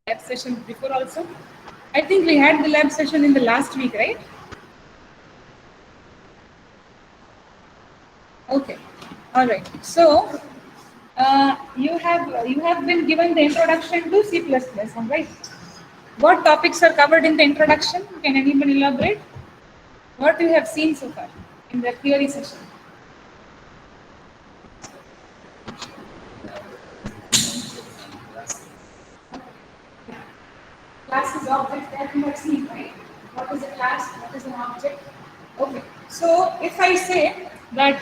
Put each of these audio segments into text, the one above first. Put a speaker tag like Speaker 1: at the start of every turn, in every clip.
Speaker 1: lab session before also. I think we had the lab session in the last week, right? Okay. All right. So you have been given the introduction to C++, all right? What topics are covered in the introduction? Can anyone elaborate? What you have seen so far in the theory session? Class is object that you have seen, right? What is a class? What is an object? Okay. So if I say that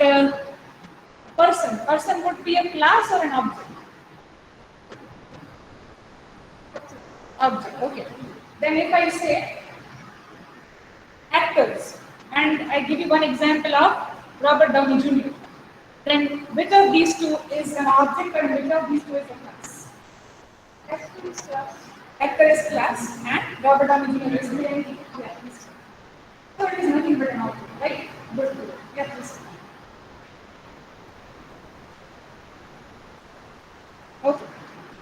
Speaker 1: person would be a class or an object? Object. Okay. Then if I say actors, and I give you one example of Robert Downey Jr., then which of these two is an object and which of these two is a class? Actor is class. Actor is class and Robert Downey Jr. is the entity. Yeah, so it is nothing but an object, right? Good. Yeah, please. Okay.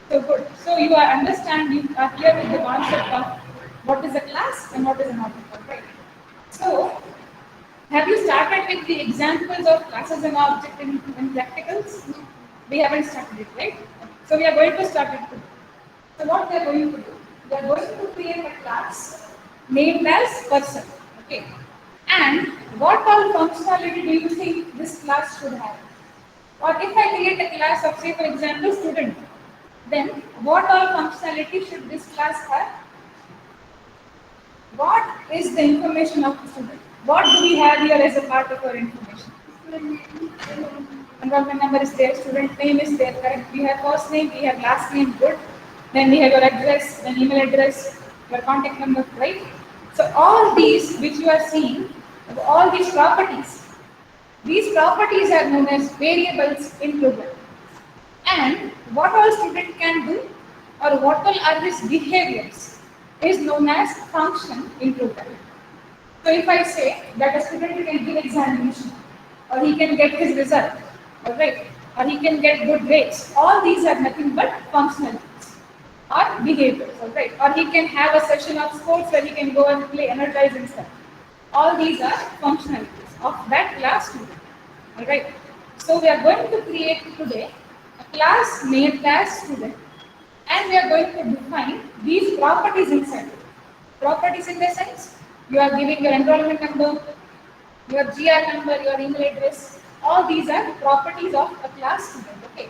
Speaker 1: So good. So you are understand, you are clear with the concept of what is a class and what is an object, right? So have you started with the examples of classes and objects in practicals? We haven't started it, right? So we are going to start it today. So what we are going to do? We are going to create a class named as person. Okay. And what all functionality do you think this class should have? Or if I create a class of, say, for example, student, then what all functionality should this class have? What is the information of the student? What do we have here as a part of our information? Enrollment number is there, student name is there, correct? We have first name, we have last name, good. Then we have your address, then email address, your contact number, right? So all these which you are seeing, all these properties are known as variables in program. And what all student can do or what all are his behaviors is known as function in program. So if I say that a student can give examination or he can get his result, alright, or he can get good grades, all these are nothing but functionalities or behaviors, alright, or he can have a session of sports where he can go and play, energize himself. All these are functionalities of that class student, alright. So we are going to create today a class named as student and we are going to define these properties inside it. Properties in the sense, you are giving your enrollment number, your GR number, your email address, all these are properties of a class student, okay?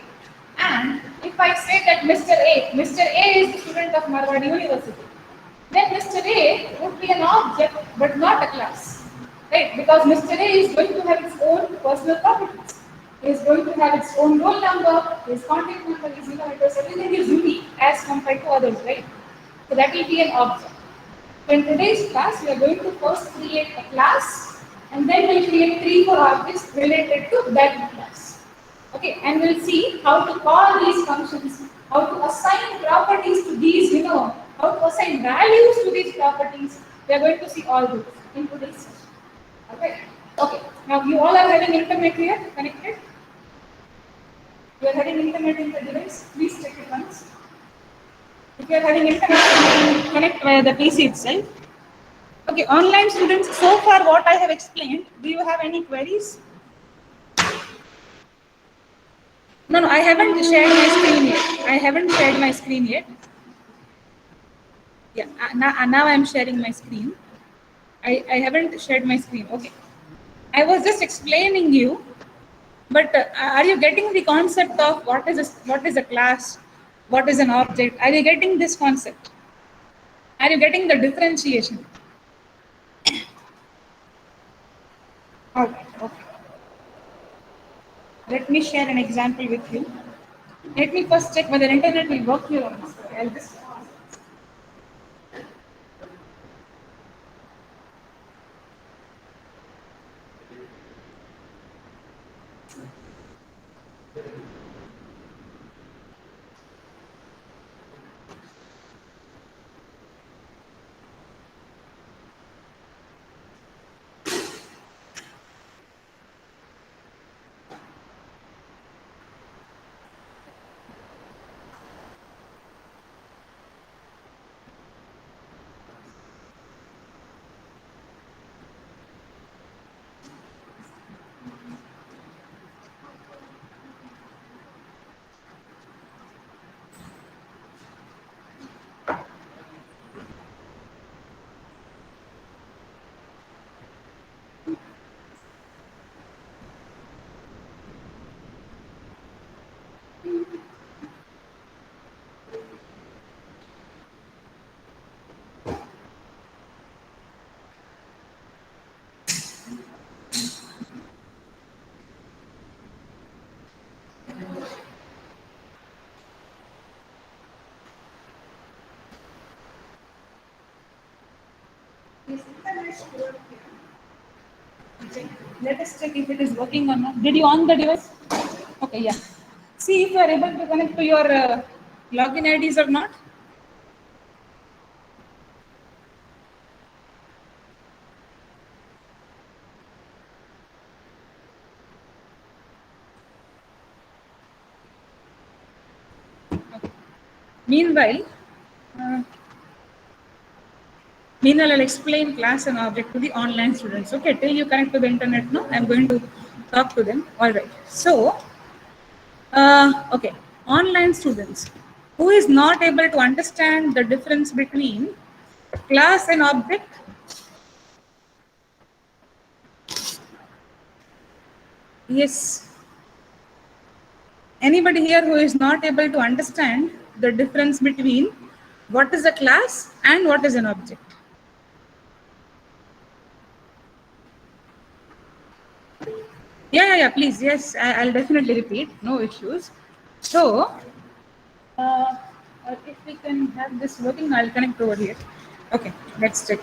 Speaker 1: And if I say that Mr. A is the student of Marwadi University, then Mr. A would be an object but not a class, right? Because Mr. A is going to have its own personal properties. He is going to have its own roll number, his contact number, his email address, everything is unique as compared to others, right? So that will be an object. So in today's class, we are going to first create a class and then we'll create 3-4 objects related to that class. Okay, and we'll see how to call these functions, how to assign properties to these, how to assign values to these properties. We are going to see all this in today's session. Okay. Okay. Now you all are having internet here connected. You are having internet in the device. Please check it once. If you are having internet, connect via the PC itself. Okay, online students, so far what I have explained, do you have any queries? No, I haven't shared my screen yet. I haven't shared my screen yet. Yeah, now I'm sharing my screen. I haven't shared my screen. Okay. I was just explaining you, but are you getting the concept of what is a class, what is an object? Are you getting this concept? Are you getting the differentiation? All right. Okay. Let me share an example with you. Let me first check whether internet will work here or not. Okay, I'll just. check. Let us check if it is working or not. Did you on the device? Okay, yeah. See if you are able to connect to your login IDs or not. Meanwhile, uh, meanwhile, I'll explain class and object to the online students. Okay, till you connect to the internet, no, I'm going to talk to them. All right. So, okay, online students who is not able to understand the difference between class and object. Yes. Anybody here who is not able to understand the difference between what is a class and what is an object? Yeah, please. Yes, I'll definitely repeat. No issues. So, uh, if we can have this working, I'll connect over here. Okay, let's check.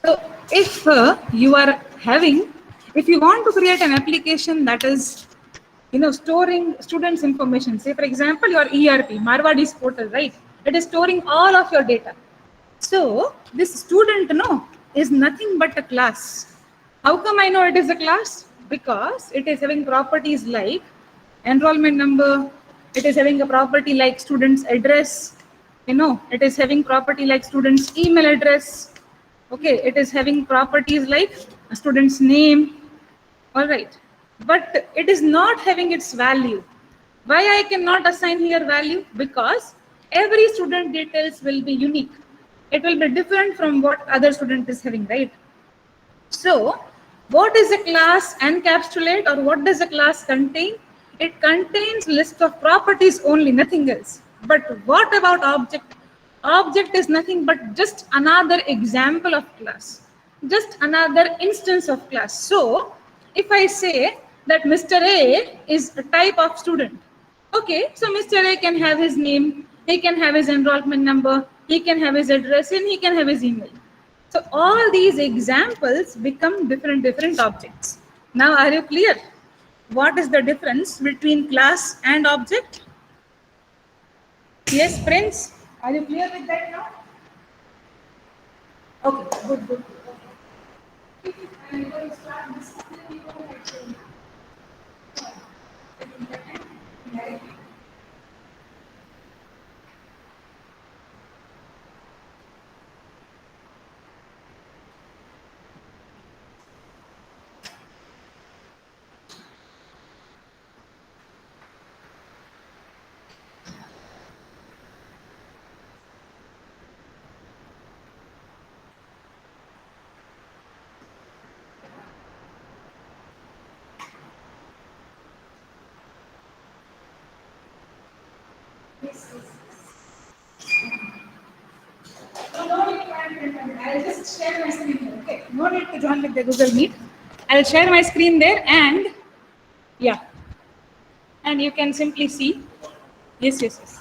Speaker 1: So, if you are having, if you want to create an application that is, storing students' information, say for example, your ERP, Marwadi's portal, right? It is storing all of your data. So, this student, is nothing but a class. How come I know it is a class? Because it is having properties like enrollment number, it is having a property like student's address, it is having property like student's email address, okay, it is having properties like a student's name, all right, but it is not having its value. Why I cannot assign here value? Because every student details will be unique. It will be different from what other student is having, right? So, what is a class encapsulate, or what does a class contain? It contains list of properties only, nothing else. But what about object? Object is nothing but just another example of class, just another instance of class. So, if I say that Mr. A is a type of student, okay, so Mr. A can have his name, he can have his enrollment number, he can have his address, and he can have his email. So all these examples become different objects. Now, are you clear? What is the difference between class and object? Yes, Prince, are you clear with that now? Okay, good. Okay. I'm going to start this. Yes. No need to add content. I'll just share my screen here. Okay. No need to join with the Google Meet. I'll share my screen there, and yeah, and you can simply see. Yes.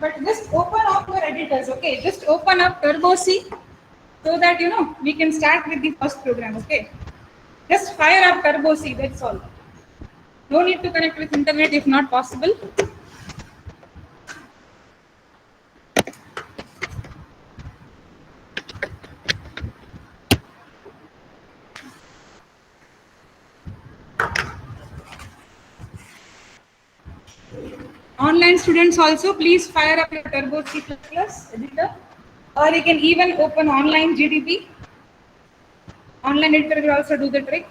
Speaker 1: But just open up your editors, okay? Just open up Turbo C so that we can start with the first program, okay? Just fire up Turbo C, that's all. No need to connect with internet if not possible. Online students also, please fire up your Turbo C++ editor, or you can even open online GDB. Online editor will also do the trick.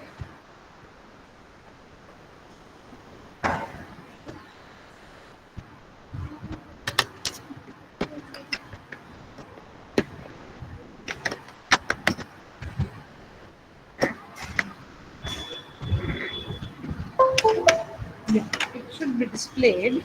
Speaker 1: displayed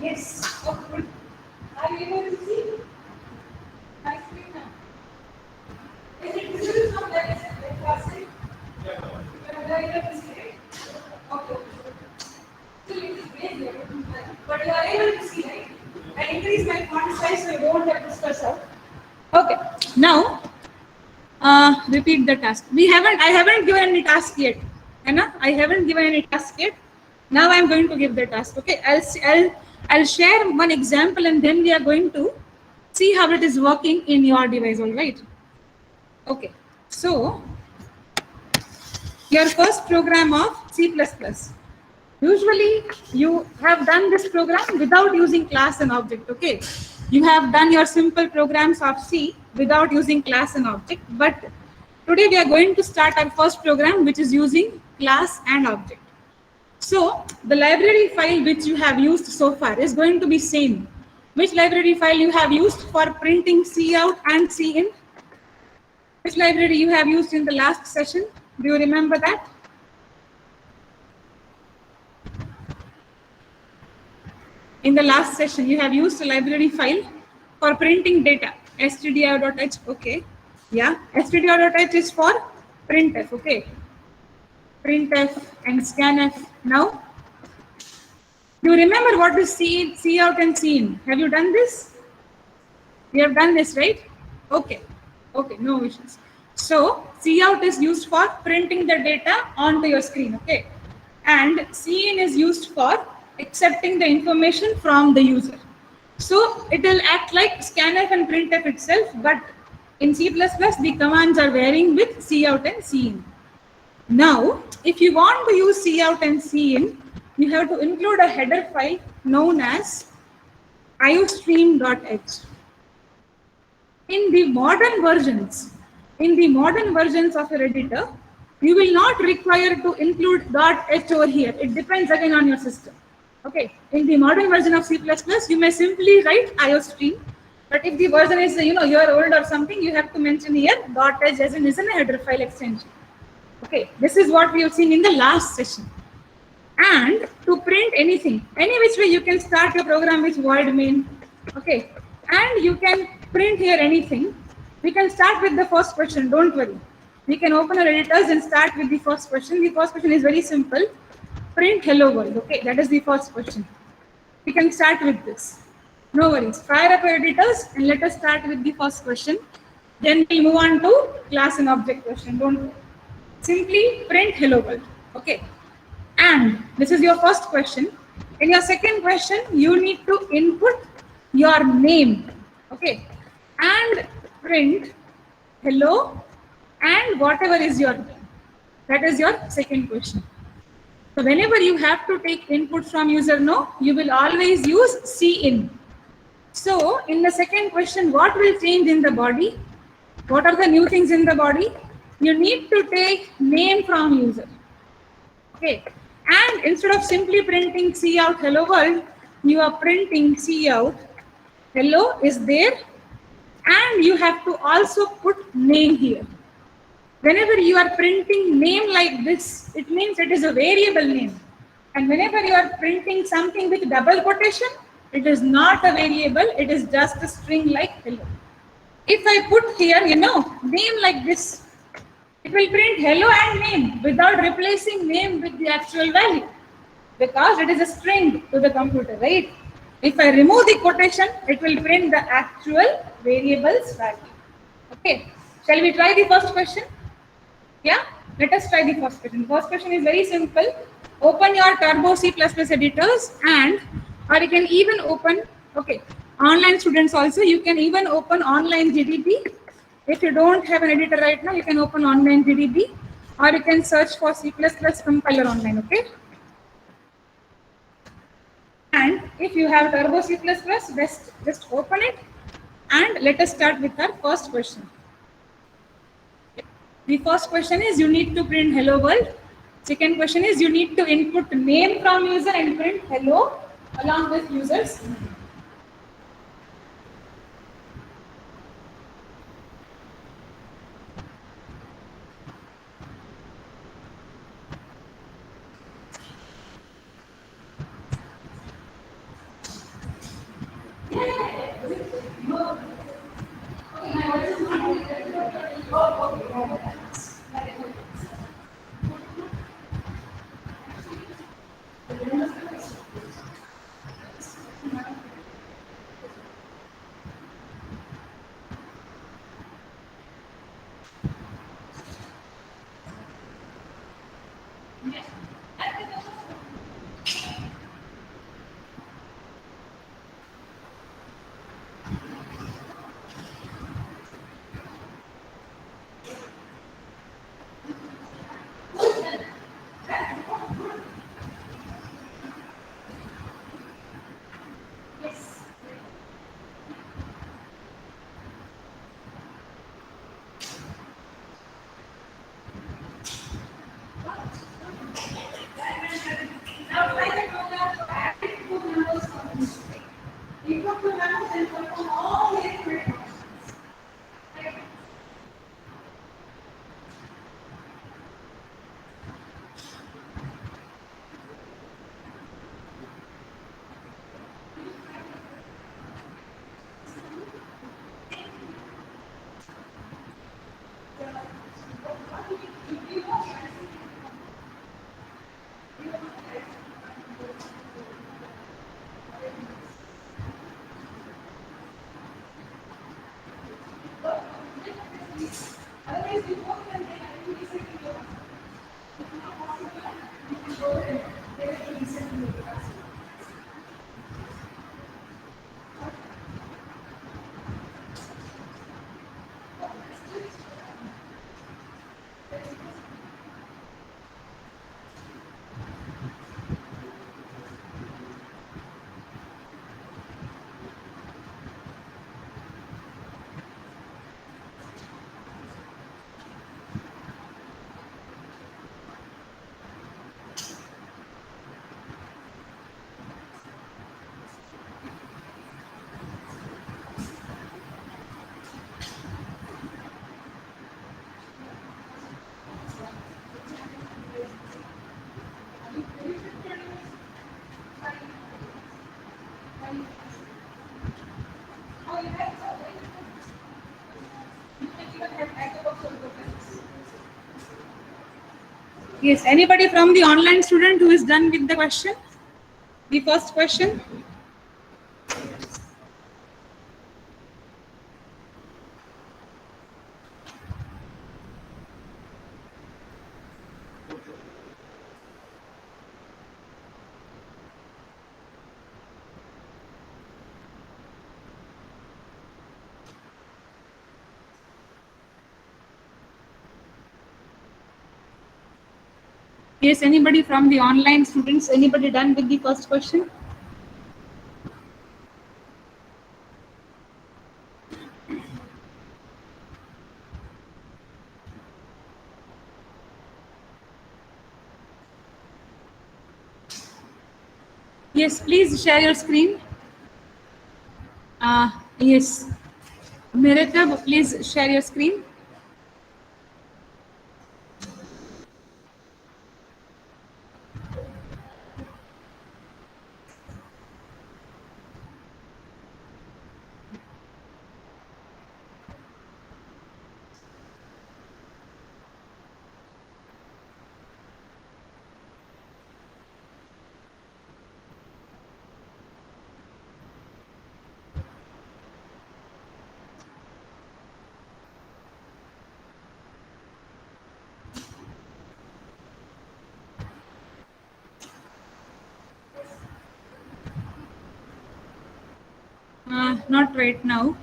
Speaker 1: Yes. Oh, good. Are you able to see my screen now? Is it visible from there? Is it very fast? You are able to see it? Okay. Still it is very there, but you are able to see, right? I increase my font size so you don't have to stress out. Okay. Now, repeat the task. I haven't given any task yet. Anna, I haven't given any task yet. Now I'm going to give the task. Okay, I'll share one example and then we are going to see how it is working in your device. All right. Okay. So your first program of C++. Usually you have done this program without using class and object. Okay. You have done your simple programs of C without using class and object, but today we are going to start our first program which is using class and object. So the library file which you have used so far is going to be same. Which library file you have used for printing cout and cin? Which library you have used in the last session? Do you remember that? In the last session, you have used a library file for printing data, stdio.h. Okay, yeah, stdio.h is for printf. Okay, printf and scanf. Now, you remember what is cout and cin? Have you done this? You have done this, right? Okay, okay, no issues. So, cout is used for printing the data onto your screen. Okay, and cin is used for accepting the information from the user. So it will act like scanf and printf itself, but in C++, the commands are varying with cout and cin. Now, if you want to use cout and cin, you have to include a header file known as iostream.h. In the modern versions of your editor, you will not require to include .h over here. It depends again on your system. Okay, in the modern version of C++, you may simply write iostream, but if the version is year old or something, you have to mention here .h as in is a header file extension. Okay, this is what we have seen in the last session. And to print anything, any which way you can start your program with void main. Okay, and you can print here anything. We can start with the first question, don't worry. We can open our editors and start with the first question. The first question is very simple. Print hello world. Okay, that is the first question. We can start with this. No worries. Fire up your editors and let us start with the first question. Then we'll move on to class and object question. Don't worry. Simply print hello world. Okay. And this is your first question. In your second question, you need to input your name. Okay. And print hello and whatever is your name. That is your second question. So whenever you have to take input from user no, you will always use cin. So in the second question, what will change in the body? What are the new things in the body? You need to take name from user. Okay. And instead of simply printing cout hello world, you are printing cout hello is there, and you have to also put name here. Whenever you are printing name like this, it means it is a variable name. And whenever you are printing something with double quotation, it is not a variable, it is just a string like hello. If I put here, name like this, it will print hello and name without replacing name with the actual value, because it is a string to the computer, right? If I remove the quotation, it will print the actual variables value. Okay, shall we try the first question? Yeah, let us try the first question. First question is very simple. Open your Turbo C++ editors, and or you can even open, okay, online students also, you can even open online GDB. If you don't have an editor right now, you can open online GDB, or you can search for C++ compiler online, okay? And if you have Turbo C++, just open it, and let us start with our first question. The first question is you need to print hello world. Second question is you need to input name from user and print hello along with users. Yes, anybody from the online student who is done with the question? The first question? Yes, anybody from the online students? Anybody done with the first question? Yes, please share your screen. Yes. Meritab, please share your screen. Not right now.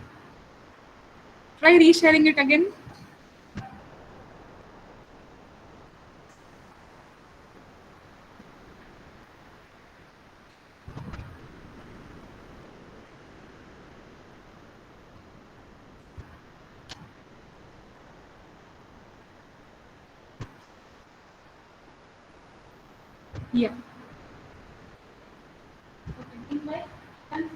Speaker 1: Try resharing it again. Yeah. Okay. Invite and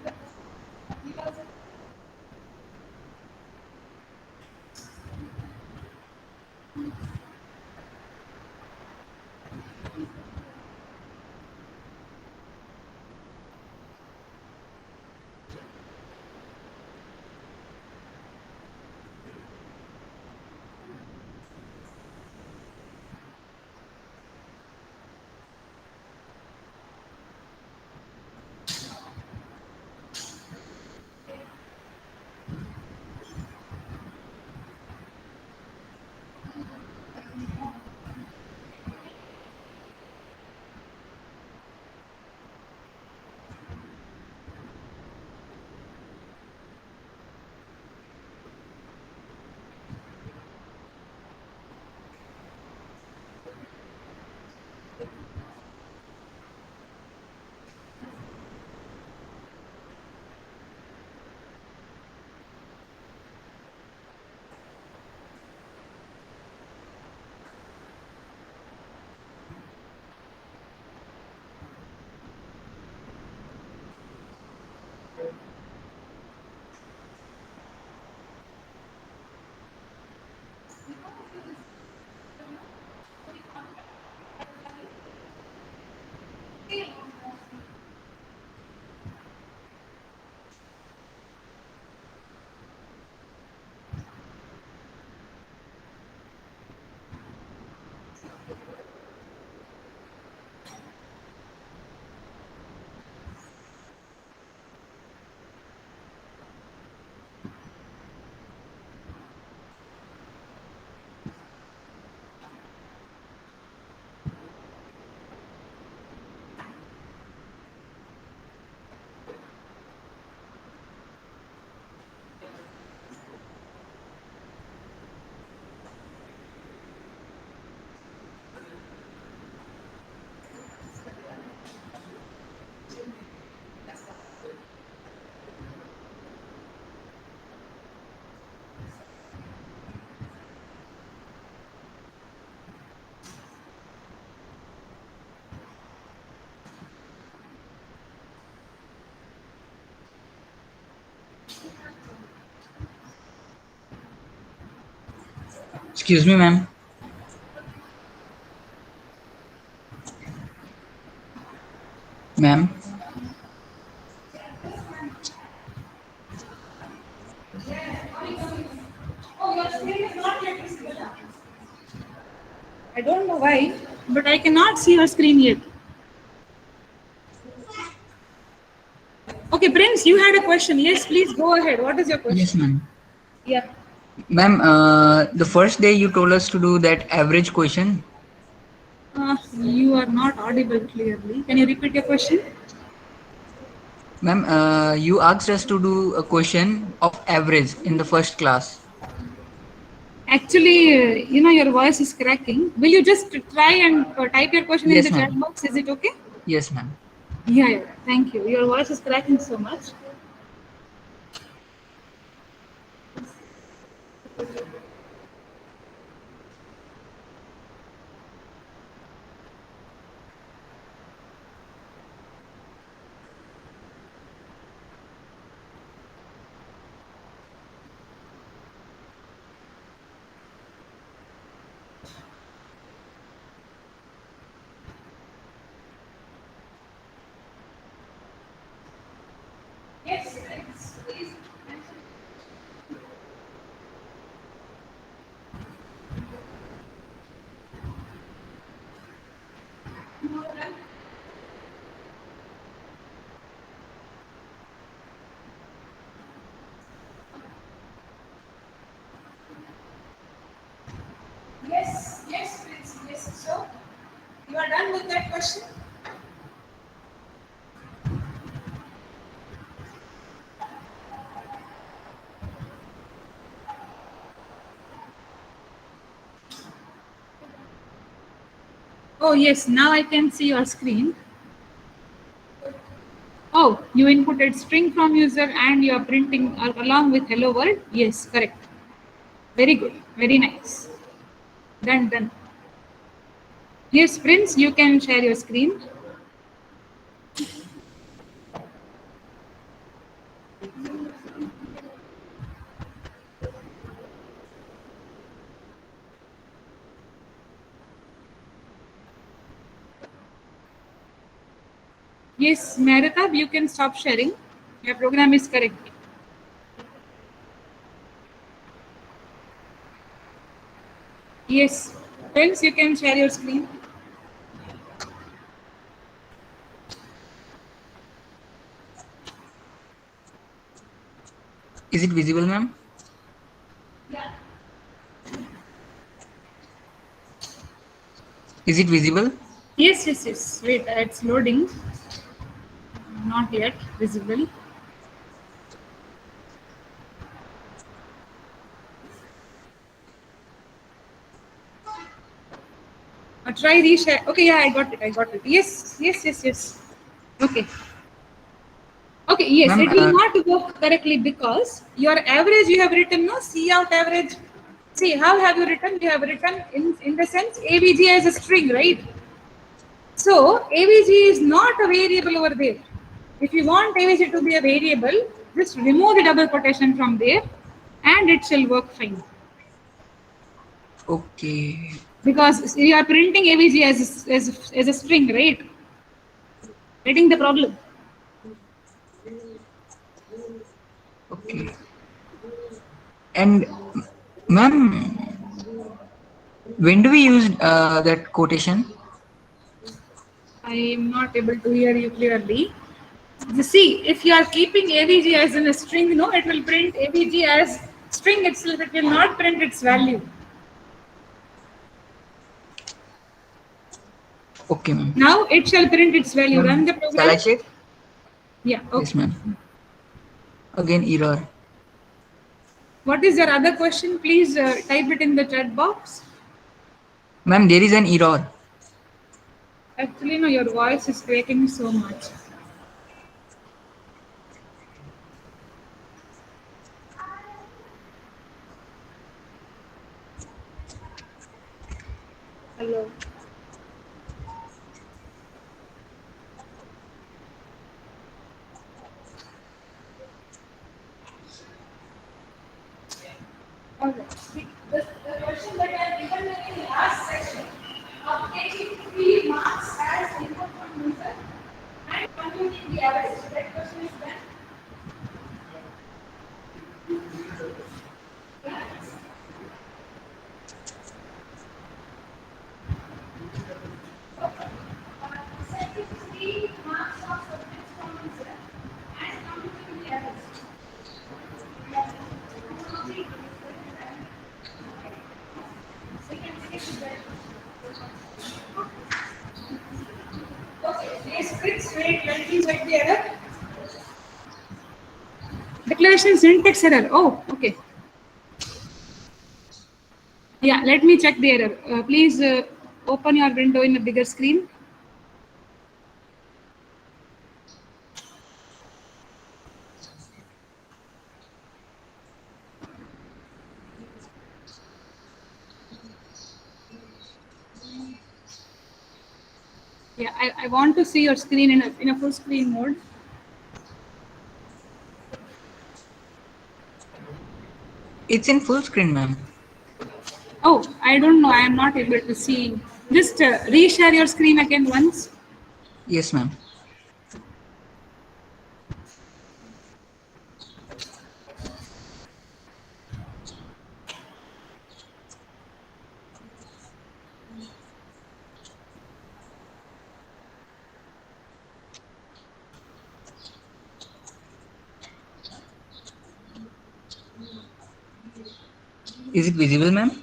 Speaker 2: Excuse me, ma'am. Ma'am.
Speaker 1: oh, your screen is not yet visible. I don't know why, but I cannot see your screen yet. Okay, Prince, you had a question. Yes, please go ahead. What is your
Speaker 2: Yes,
Speaker 1: question?
Speaker 2: ma'am.
Speaker 1: Yeah.
Speaker 2: Ma'am, the first day you told us to do that average question.
Speaker 1: You are not audible clearly. Can you repeat your question?
Speaker 2: Ma'am, you asked us to do a question of average in the first class.
Speaker 1: Actually, your voice is cracking. Will you just try and type your question in the
Speaker 2: Yes,
Speaker 1: chat
Speaker 2: ma'am.
Speaker 1: box? Is it okay?
Speaker 2: Yes, ma'am.
Speaker 1: Yeah, yeah. Thank you. Your voice is cracking so much. Yes, please. Yes, yes, please. Yes. So, you are done with that question? Oh yes, now I can see your screen. Oh, you inputted string from user and you are printing along with hello world. Yes, correct. Very good. Very nice. Done, done. Yes, Prince, you can share your screen. Yes, Maritab, you can stop sharing. Your program is correct. Yes, Prince, you can share your screen.
Speaker 2: Is it visible, ma'am? Is it visible?
Speaker 1: Yes, yes, yes. Wait, it's loading. Not yet visible. Try reshare. Okay, yeah, I got it. I got it. Yes, yes, yes, yes. Okay. Okay, yes,
Speaker 2: Ma'am,
Speaker 1: it will not work correctly because your average you have written, no, C out average. See, how have you written? You have written in the sense AVG as a string, right? So, AVG is not a variable over there. If you want AVG to be a variable, just remove the double quotation from there and it shall work fine.
Speaker 2: okay.
Speaker 1: Because you are printing AVG as a string, right? Getting the problem.
Speaker 2: Okay. And ma'am, when do we use that quotation?
Speaker 1: I am not able to hear you clearly. You see, if you are keeping AVG as in a string, no, it will print AVG as string itself. It will not print its value.
Speaker 2: Okay, ma'am.
Speaker 1: Now it shall print its value. Run
Speaker 2: Ma'am,
Speaker 1: the
Speaker 2: shall I
Speaker 1: program.
Speaker 2: check?
Speaker 1: Yeah,
Speaker 2: Yes,
Speaker 1: okay.
Speaker 2: ma'am. Again, error.
Speaker 1: What is your other question? Please type it in the chat box.
Speaker 2: Ma'am, there is an error.
Speaker 1: Actually, no, your voice is breaking so much. Hello. Alright. The question that I have given in the last section of taking 3 marks as input from user and computing the average. That question is done. Setting 3 marks of subjects from user and computing the average. Okay, yes, Fritz, wait, let me check the error. Declaration syntax error. Oh, okay. Yeah, let me check the error. Please open your window in a bigger screen. Yeah, I want to see your screen in a full screen mode.
Speaker 2: It's in full screen, ma'am.
Speaker 1: Oh, I don't know. I am not able to see. Just reshare your screen again once.
Speaker 2: Yes, ma'am. Is it visible, ma'am?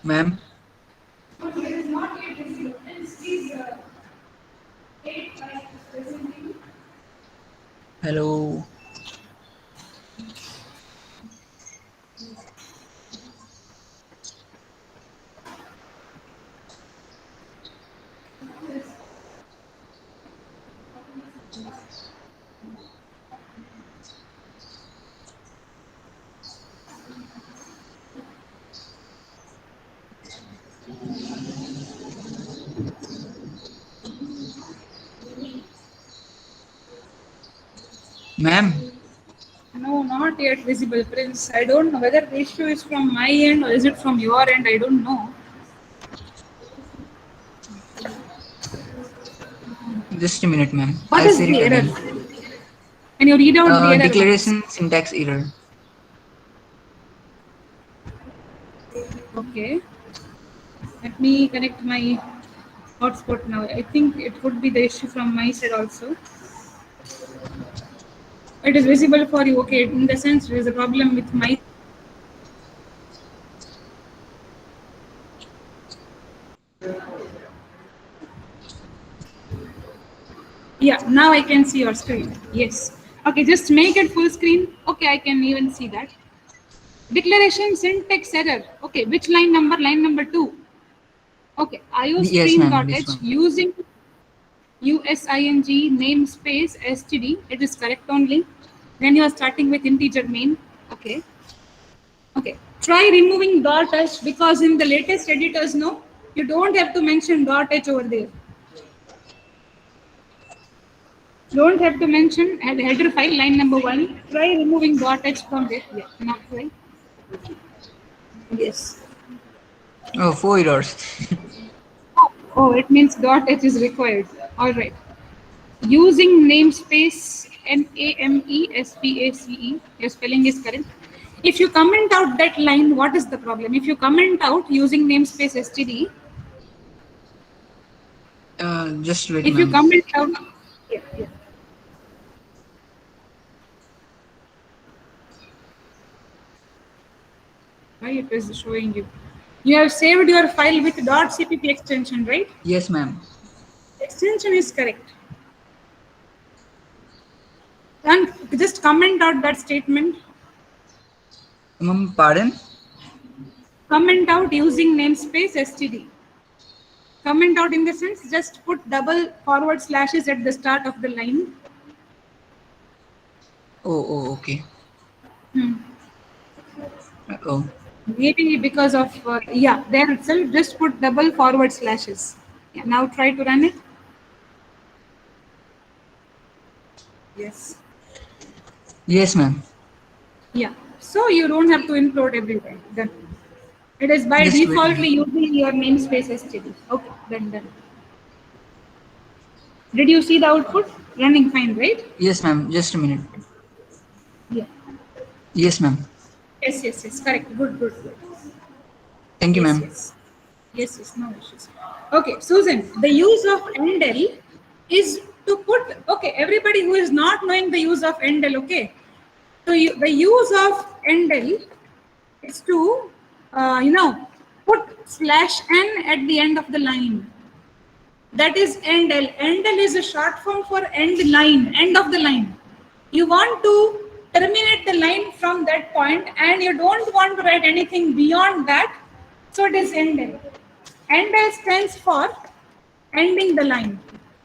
Speaker 2: Ma'am? Hello. Ma'am,
Speaker 1: No, not yet visible, Prince. I don't know whether the issue is from my end or is it from your end. I don't know.
Speaker 2: just a minute, ma'am.
Speaker 1: What
Speaker 2: I'll
Speaker 1: is
Speaker 2: share it
Speaker 1: the error?
Speaker 2: again.
Speaker 1: Can you read out the error once?
Speaker 2: Declaration syntax error.
Speaker 1: Okay. Let me connect my hotspot now. I think it could be the issue from my side also. It is visible for you. Okay, in the sense there is a problem with my. Yeah, now I can see your screen. Yes. Okay, just make it full screen. Okay, I can even see that. Declaration syntax error. Okay, which line number? Line number 2. Okay,
Speaker 2: Yes, ma'am.
Speaker 1: iostream.h
Speaker 2: This one.
Speaker 1: using using namespace std. It is correct only. Then you are starting with integer main. Okay. Okay. Try removing dot h because in the latest editors, no, you don't have to mention dot h over there. Don't have to mention header file line number 1. Try removing dot h from there. Yeah, not try. Yes.
Speaker 2: Oh, four errors.
Speaker 1: Oh, it means dot h is required. All right. Using namespace NAMESPACE, your spelling is correct. If you comment out that line, what is the problem? If you comment out using namespace std,
Speaker 2: Just wait,
Speaker 1: if you
Speaker 2: ma'am.
Speaker 1: comment out, yeah, yeah. Why it is showing you? You have saved your file with .cpp extension, right?
Speaker 2: Yes, ma'am.
Speaker 1: Extension is correct. And just comment out that statement.
Speaker 2: Ma'am, pardon?
Speaker 1: Comment out using namespace std. Comment out in the sense just put double forward slashes at the start of the line.
Speaker 2: Okay.
Speaker 1: Hmm.
Speaker 2: Oh,
Speaker 1: Maybe because of yeah, there itself just put double forward slashes. Yeah, now try to run it. Yes.
Speaker 2: yes, ma'am.
Speaker 1: Yeah. So you don't have to implode everything. Done. It is by
Speaker 2: Just wait,
Speaker 1: defaultly
Speaker 2: ma'am.
Speaker 1: using your namespace std. Okay, done. Did you see the output? Running fine, right?
Speaker 2: Yes, ma'am. Just a minute.
Speaker 1: Yeah.
Speaker 2: Yes, ma'am.
Speaker 1: Yes. Correct. Good.
Speaker 2: Thank you,
Speaker 1: Yes,
Speaker 2: ma'am.
Speaker 1: yes. Yes, no issues. Okay, Susan, the use of endl is to put, okay, everybody who is not knowing the use of endl, okay, so the use of endl is to, put slash n at the end of the line. That is endl. Endl is a short form for end line, end of the line. You want to terminate the line from that point and you don't want to write anything beyond that. So it is endl. Endl stands for ending the line.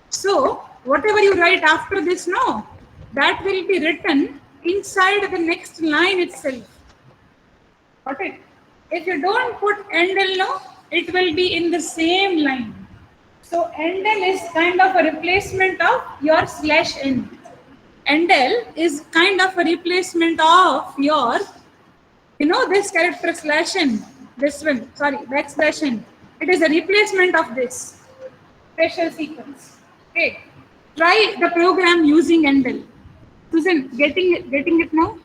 Speaker 1: So whatever you write after this, no, that will be written inside the next line itself. Got it? If you don't put endl, no, it will be in the same line. So endl is kind of a replacement of your slash n. Endl is kind of a replacement of your, this character slash n. This one, sorry, backslash n. It is a replacement of this special sequence. Okay. Try the program using endl. Susan, getting it now?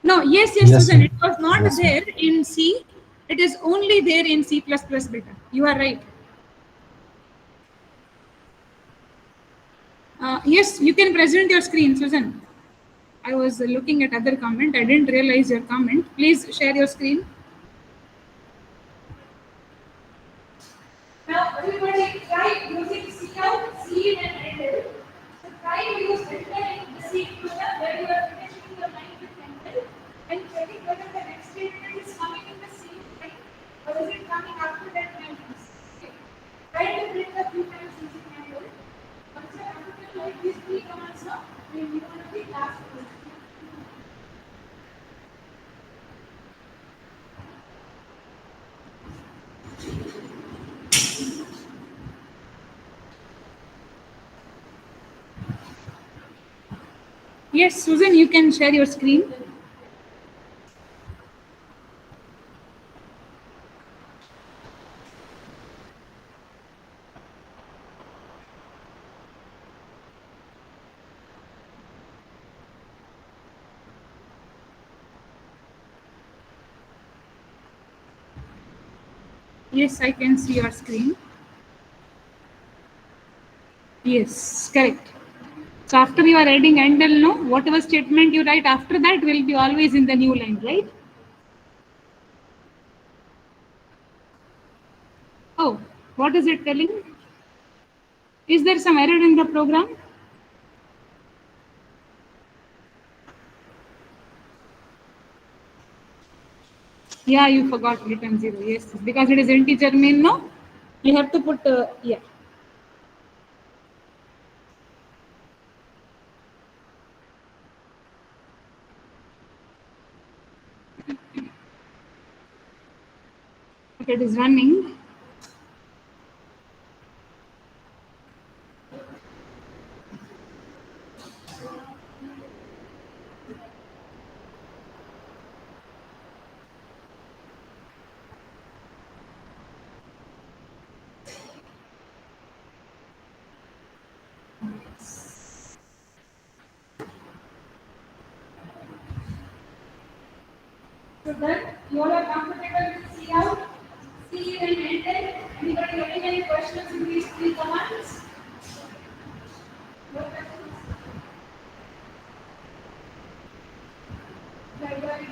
Speaker 1: No, yes,
Speaker 3: Yes,
Speaker 1: Susan.
Speaker 3: ma'am.
Speaker 1: It was not
Speaker 3: Yes, ma'am.
Speaker 1: there in C. It is only there in C++ beta. You are right. Yes, you can present your screen, Susan. I was looking at other comment. I didn't realize your comment. Please share your screen. Now, everybody try using cout, C, and enter. So try to use enter in the C is it coming after that matrix? Okay. Try to print the few times using manual. Once you have to like these three commands now, then you want to be last one. Yes, Susan, you can share your screen. Yes, I can see your screen. Yes, correct. So after you are adding until no, whatever statement you write after that will be always in the new line, right? Oh, what is it telling? Is there some error in the program? Yeah, you forgot return zero. Yes, because it is integer main, no? You have to put, yeah. Okay, it is running. So then you all are comfortable with C out, C and enter. Anybody having any questions in these three commands? No questions? Library.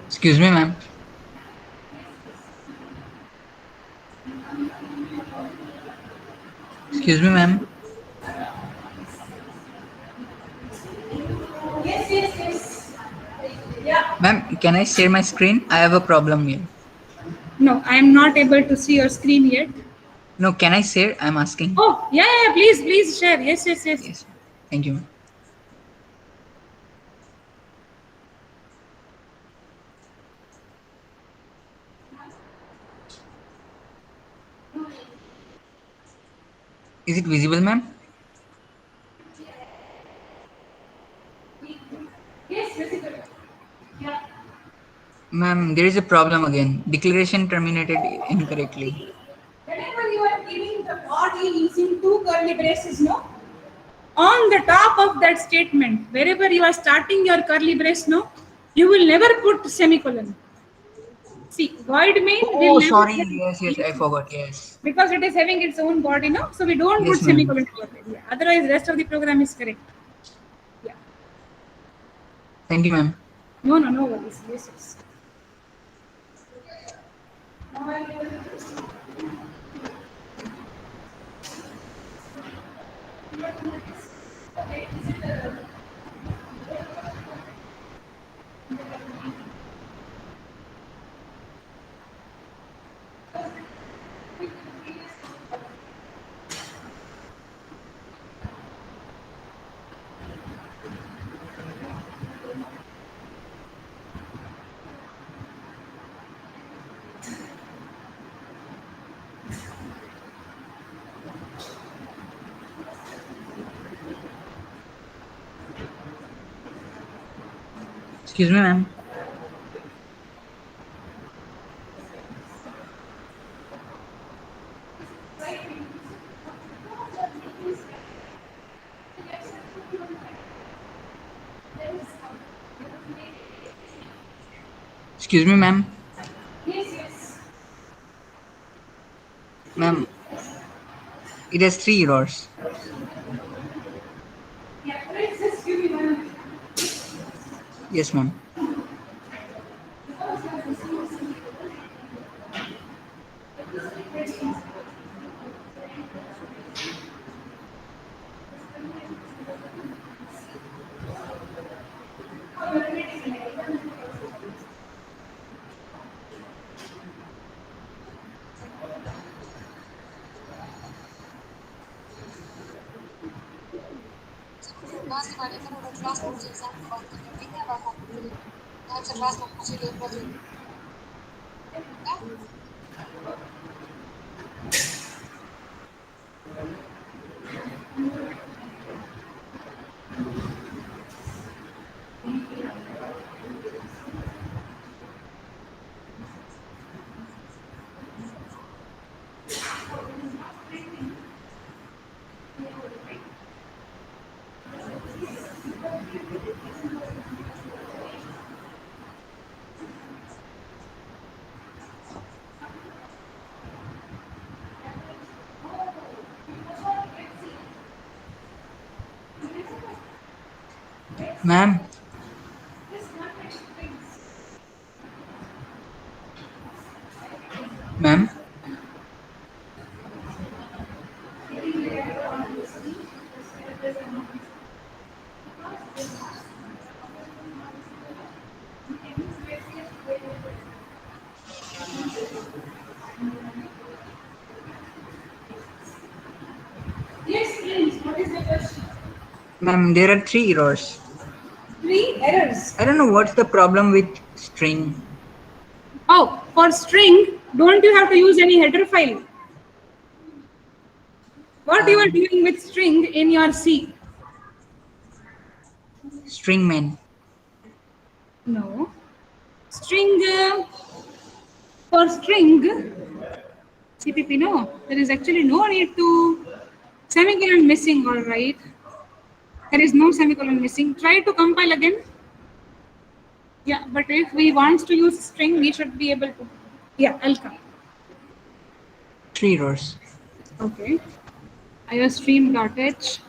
Speaker 2: Excuse me, ma'am. Excuse me, ma'am.
Speaker 1: Yes, yes, yes. Yeah.
Speaker 2: Ma'am, can I share my screen? I have a problem here.
Speaker 1: No, I am not able to see your screen yet.
Speaker 2: No, can I share? I'm asking.
Speaker 1: Oh, yeah, yeah, please, please share. Yes, yes, yes.
Speaker 2: Yes. Thank you, ma'am. Is it visible, ma'am?
Speaker 1: Yes, visible. Yeah.
Speaker 2: Ma'am, there is a problem again. Declaration terminated incorrectly.
Speaker 1: See, whenever you are giving the body using two curly braces, no? On the top of that statement, wherever you are starting your curly brace, no? You will never put semicolon. See, void main will
Speaker 2: Oh,
Speaker 1: never
Speaker 2: sorry.
Speaker 1: have,
Speaker 2: Yes, yes, I forgot. Yes.
Speaker 1: because it is having its own body, no? So we don't put
Speaker 2: Yes, ma'am.
Speaker 1: semicolon over there. Yeah. Otherwise, rest of the program is correct. Yeah.
Speaker 2: Thank you, ma'am.
Speaker 1: No, no, no worries. Yes, yes.
Speaker 2: Excuse me, ma'am. Excuse me, ma'am.
Speaker 1: Yes, yes.
Speaker 2: Ma'am, It has three errors.
Speaker 1: Yeah, let's just give me one.
Speaker 2: Yes, ma'am. Ma'am, ma'am,
Speaker 1: Yes, please. What is the question?
Speaker 2: ma'am, there are three errors.
Speaker 1: Three errors.
Speaker 2: I don't know what's the problem with string.
Speaker 1: Oh, for string, don't you have to use any header file? What you are
Speaker 2: Um,
Speaker 1: doing with string in your C?
Speaker 2: String main.
Speaker 1: No. String, for string, CPP, no. There is actually no need to semicolon missing, all right. There is no semicolon missing. Try to compile again. Yeah, but if we want to use string, we should be able to. Yeah, I'll come.
Speaker 2: Three errors.
Speaker 1: Okay. iostream.h.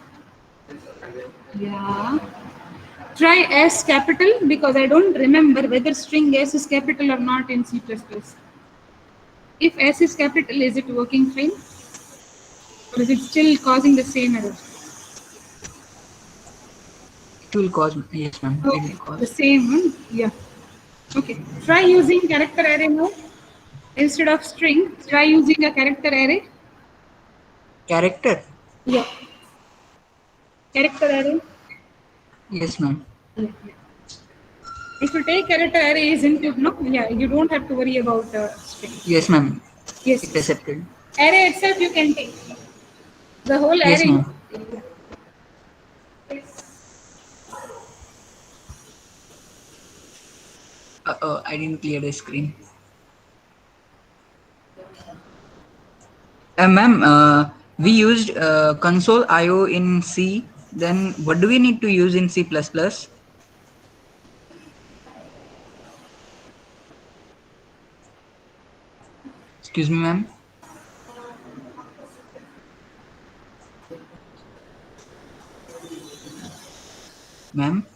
Speaker 1: Yeah. Try S capital because I don't remember whether string S is capital or not in C++. If S is capital, is it working fine? Or is it still causing the same error?
Speaker 2: It will cause. Yes, ma'am. It will
Speaker 1: Okay, the
Speaker 2: cause.
Speaker 1: same one. Yeah. Okay. Try using character array now. Instead of string, try using a character array.
Speaker 2: Character.
Speaker 1: Yeah. Character array.
Speaker 2: Yes, ma'am.
Speaker 1: Yeah. Yeah. If you take character array is input, no, yeah, you don't have to worry about string.
Speaker 2: Yes, ma'am.
Speaker 1: Yes,
Speaker 2: It
Speaker 1: yes.
Speaker 2: accepted.
Speaker 1: Array itself you can take. The whole
Speaker 2: Yes,
Speaker 1: array.
Speaker 2: ma'am. Oh, I didn't clear the screen. Ma'am, we used console IO in C. Then what do we need to use in C++? Excuse me, ma'am. Ma'am.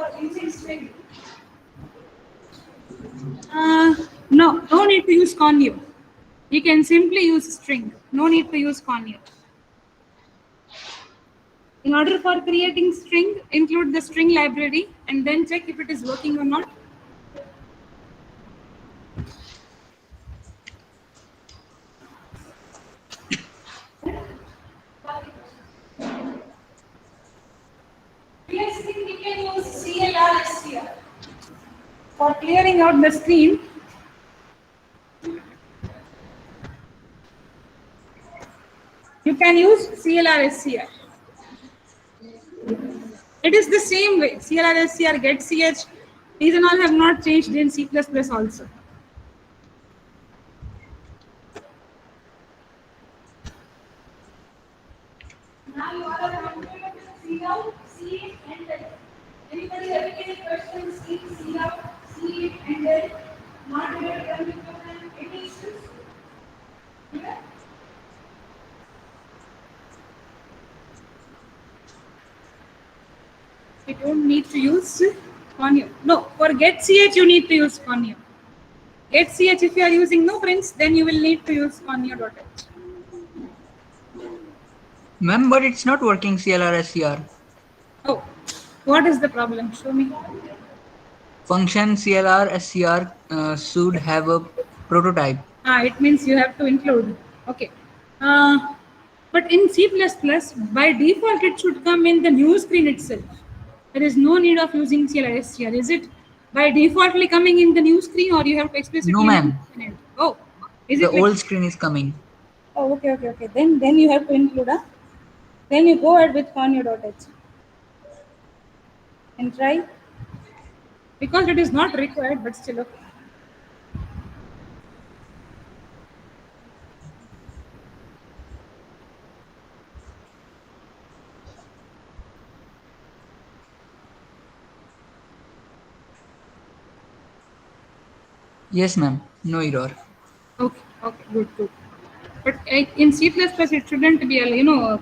Speaker 1: for using string? No need to use connew. You can simply use string. No need to use connew. In order for creating string, include the string library and then check if it is working or not. We can use CLR here for clearing out the screen. You can use CLRSCR. It is the same way. CLRSCR, getch, these and all have not changed in C++ also. Now you all are familiar with C out, C and L. Anybody having any questions in C out, C and L? Not able to come with any issues? Yeah? You don't need to use connew. No, for getch you need to use connew. Getch if you are using no prints, then you will need to use connew.h.
Speaker 2: Ma'am, but it's not working CLR
Speaker 1: Oh, what is the problem? Show me.
Speaker 2: Function CLR should have a prototype.
Speaker 1: It means you have to include. Okay. But in C++, by default, it should come in the new screen itself. There is no need of using CLRSCR, is it? By defaultly coming in the new screen, or you have to explicitly?
Speaker 2: No, ma'am.
Speaker 1: Oh, is
Speaker 2: the
Speaker 1: it? The
Speaker 2: old screen is coming.
Speaker 1: Oh, okay. Then you have to include. Then you go ahead with connew.h and try, because it is not required, but still okay.
Speaker 2: Yes, ma'am. No error.
Speaker 1: Okay, good. But in C++, it shouldn't be,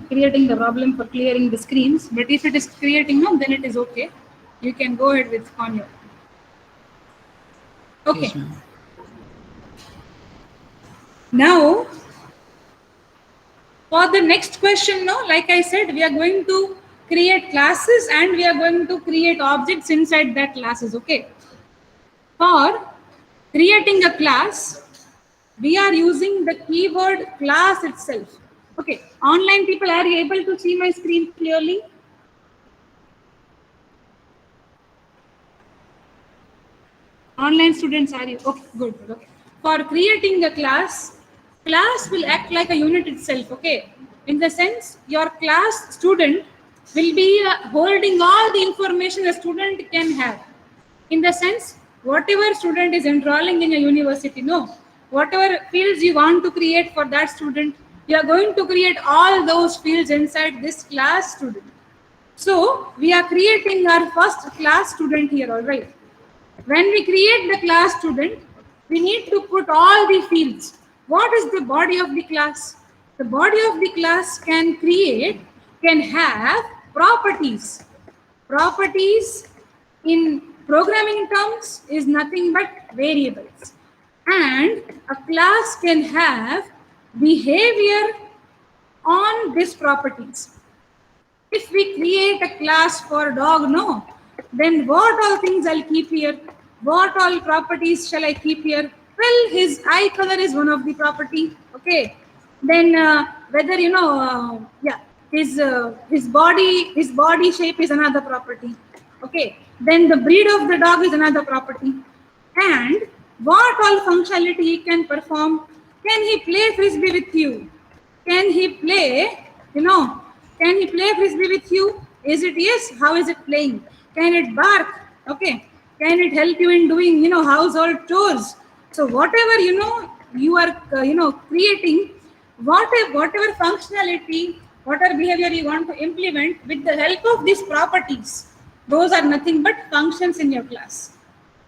Speaker 1: creating the problem for clearing the screens. But if it is creating no, then it is okay. You can go ahead with connew. Okay.
Speaker 2: Yes, ma'am.
Speaker 1: Now, for the next question, no, like I said, we are going to create classes and we are going to create objects inside that classes. Okay. For creating a class, we are using the keyword class itself. Okay, online people, are you able to see my screen clearly? Online students, are you? Okay, good. Okay. For creating a class will act like a unit itself. Okay, in the sense your class student will be holding all the information a student can have. In the sense, whatever student is enrolling in a university, no, whatever fields you want to create for that student, you are going to create all those fields inside this class student. So we are creating our first class student here, all right. When we create the class student, we need to put all the fields. What is the body of the class? The body of the class can have properties. Properties in programming terms is nothing but variables. And a class can have behavior on these properties. If we create a class for dog, no, then what all things I'll keep here? What all properties shall I keep here? Well, his eye color is one of the property. Okay. Then whether his body shape is another property. Okay. Then the breed of the dog is another property. And what all functionality he can perform? Can he play frisbee with you? Can he play? Can he play frisbee with you? Is it yes? How is it playing? Can it bark? Okay. Can it help you in doing, household chores? So whatever, you are, creating, whatever functionality, whatever behavior you want to implement with the help of these properties, those are nothing but functions in your class.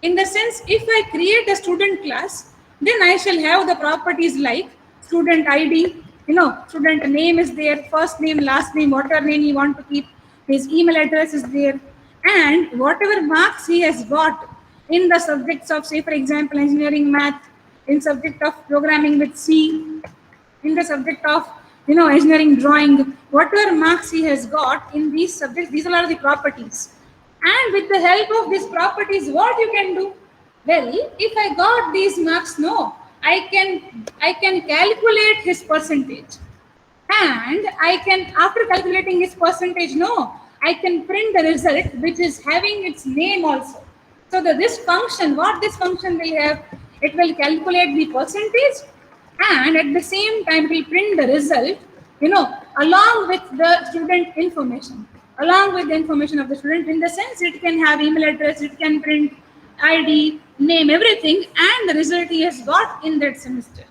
Speaker 1: In the sense, if I create a student class, then I shall have the properties like student ID, student name is there, first name, last name, whatever name you want to keep, his email address is there, and whatever marks he has got in the subjects of, say for example, engineering, math, in subject of programming with C, in the subject of engineering drawing, whatever marks he has got in these subjects, these are the properties. And with the help of these properties, what you can do? Well, if I got these marks, no, I can calculate his percentage, and I can, after calculating his percentage, no, I can print the result which is having its name also. So this function, what this function will have, it will calculate the percentage, and at the same time it will print the result, along with the student information, along with the information of the student. In the sense, it can have email address, it can print ID, name, everything, and the result he has got in that semester.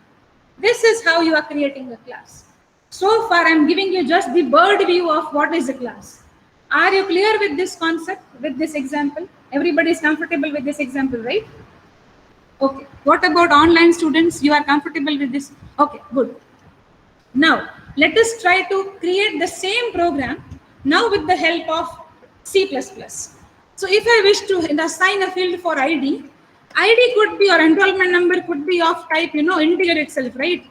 Speaker 1: This is how you are creating a class. So far, I'm giving you just the bird view of what is a class. Are you clear with this concept, with this example? Everybody is comfortable with this example, right? Okay. What about online students? You are comfortable with this? Okay, good. Now, let us try to create the same program now with the help of C++. So if I wish to assign a field for ID, ID could be, or enrollment number could be of type, integer itself, right?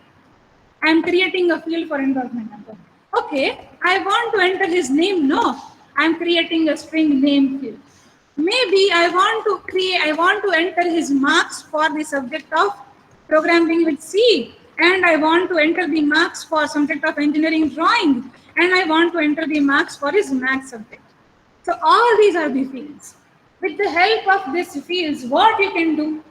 Speaker 1: I am creating a field for enrollment number. Okay, I want to enter his name. No, I am creating a string name field. Maybe I want to enter his marks for the subject of programming with C, and I want to enter the marks for subject of engineering drawing, and I want to enter the marks for his math subject. So all these are the fields. With the help of these fields, what you can do?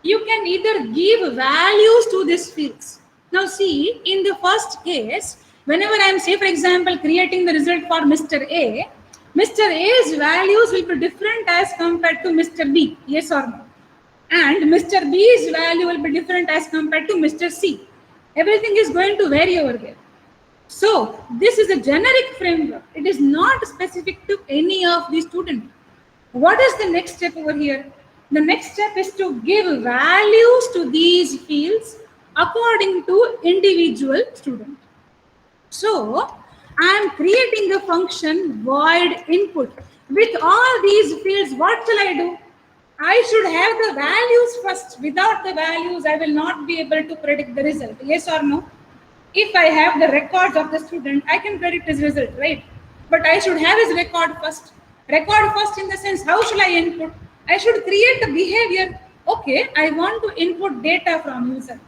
Speaker 1: You can either give values to these fields. Now see, in the first case, whenever I am, say for example, creating the result for Mr. A, Mr. A's values will be different as compared to Mr. B, yes or no? And Mr. B's value will be different as compared to Mr. C. Everything is going to vary over there. So this is a generic framework. It is not specific to any of the students. What is the next step over here? The next step is to give values to these fields according to individual student. So I am creating a function void input. With all these fields, what shall I do? I should have the values first. Without the values, I will not be able to predict the result. Yes or no? If I have the records of the student, I can predict his result, right? But I should have his record first. Record first in the sense, how should I input? I should create a behavior. Okay, I want to input data from user.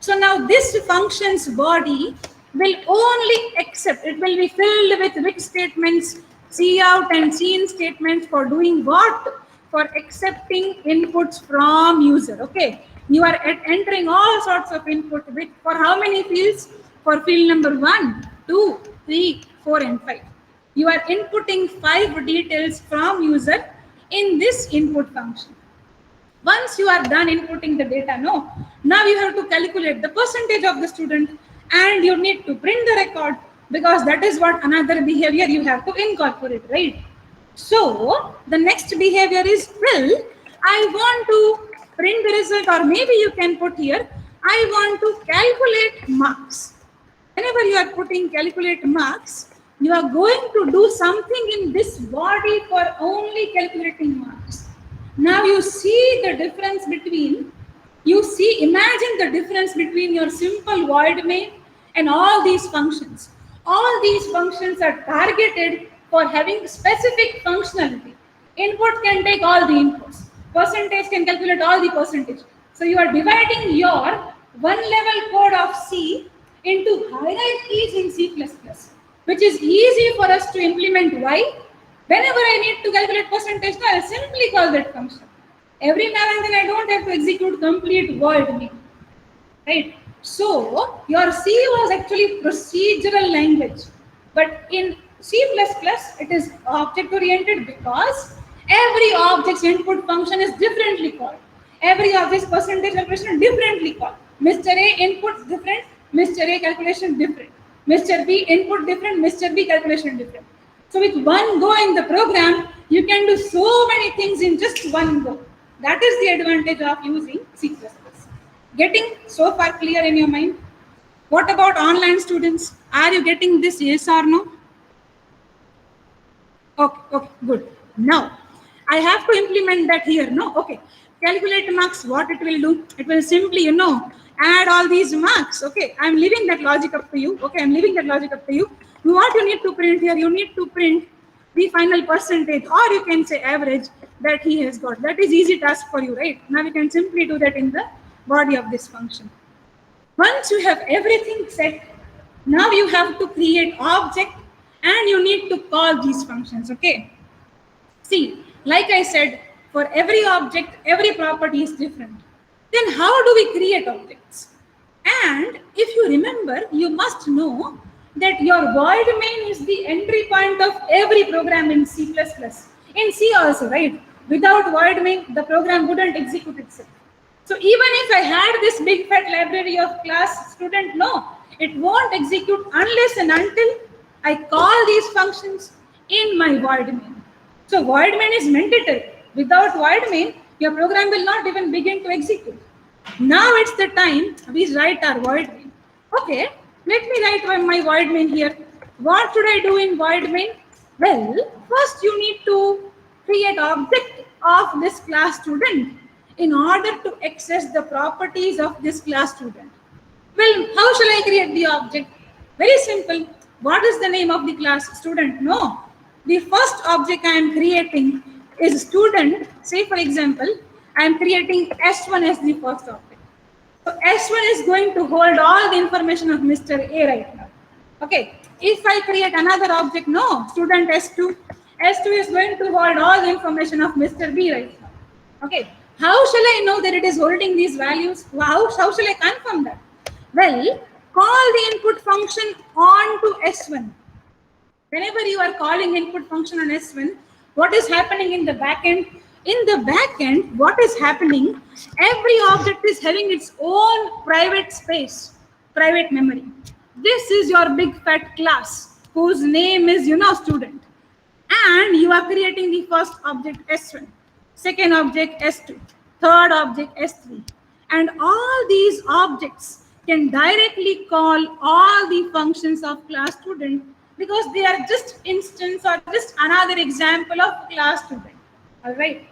Speaker 1: So now this function's body will only accept, it will be filled with which statements, cout and cin statements for doing what? For accepting inputs from user. Okay, you are entering all sorts of input with, for how many fields? For field number 1, 2, 3, 4 and 5. You are inputting 5 details from user in this input function. Once you are done inputting the data, now you have to calculate the percentage of the student, and you need to print the record, because that is what another behavior you have to incorporate, right? So the next behavior is, well, I want to print the result, or maybe you can put here, I want to calculate marks. Whenever you are putting calculate marks, you are going to do something in this body for only calculating marks. Now you see the difference between, imagine the difference between your simple void main and all these functions. All these functions are targeted for having specific functionality. Input can take all the inputs. Percentage can calculate all the percentage. So you are dividing your one level code of C into hierarchies in C++, which is easy for us to implement. Why? Whenever I need to calculate percentage, I will simply call that function. Every now and then I don't have to execute complete void main, right? So your C was actually procedural language, but in C++ it is object oriented, because every object's input function is differently called. Every object's percentage calculation differently called. Mr. A input different, Mr. A calculation different. Mr. B input different, Mr. B calculation different. So with one go in the program, you can do so many things in just one go. That is the advantage of using C++. Getting so far clear in your mind? What about online students? Are you getting this, yes or no? Okay, good. Now, I have to implement that here. No, okay. Calculate marks, what it will do? It will simply, add all these marks. Okay, I'm leaving that logic up to you. Okay, I'm leaving that logic up to you. What you need to print here, you need to print the final percentage, or you can say average that he has got. That is easy task for you, right? Now you can simply do that in the body of this function. Once you have everything set, now you have to create object and you need to call these functions, okay? See, like I said, for every object, every property is different. Then how do we create objects? And if you remember, you must know that your void main is the entry point of every program in C++. In C also, right? Without void main, the program wouldn't execute itself. So even if I had this big fat library of class student, no, it won't execute unless and until I call these functions in my void main. So void main is mandatory. Without void main, your program will not even begin to execute. Now it's the time we write our void main. Okay, let me write my void main here. What should I do in void main? Well, first you need to create object of this class student in order to access the properties of this class student. Well, how shall I create the object? Very simple. What is the name of the class student? No. The first object I am creating is student. Say for example, I am creating S1 as the first object. So S1 is going to hold all the information of Mr. A right now. Okay. If I create another object, no, student S2. S2 is going to hold all the information of Mr. B right now. Okay. How shall I know that it is holding these values? How shall I confirm that? Well, call the input function on to S1. Whenever you are calling input function on S1, what is happening in the backend? In the backend, what is happening? Every object is having its own private space, private memory. This is your big fat class whose name is, student. And you are creating the first object S1, second object S2, third object S3. And all these objects can directly call all the functions of class student because they are just instance or just another example of class student. All right.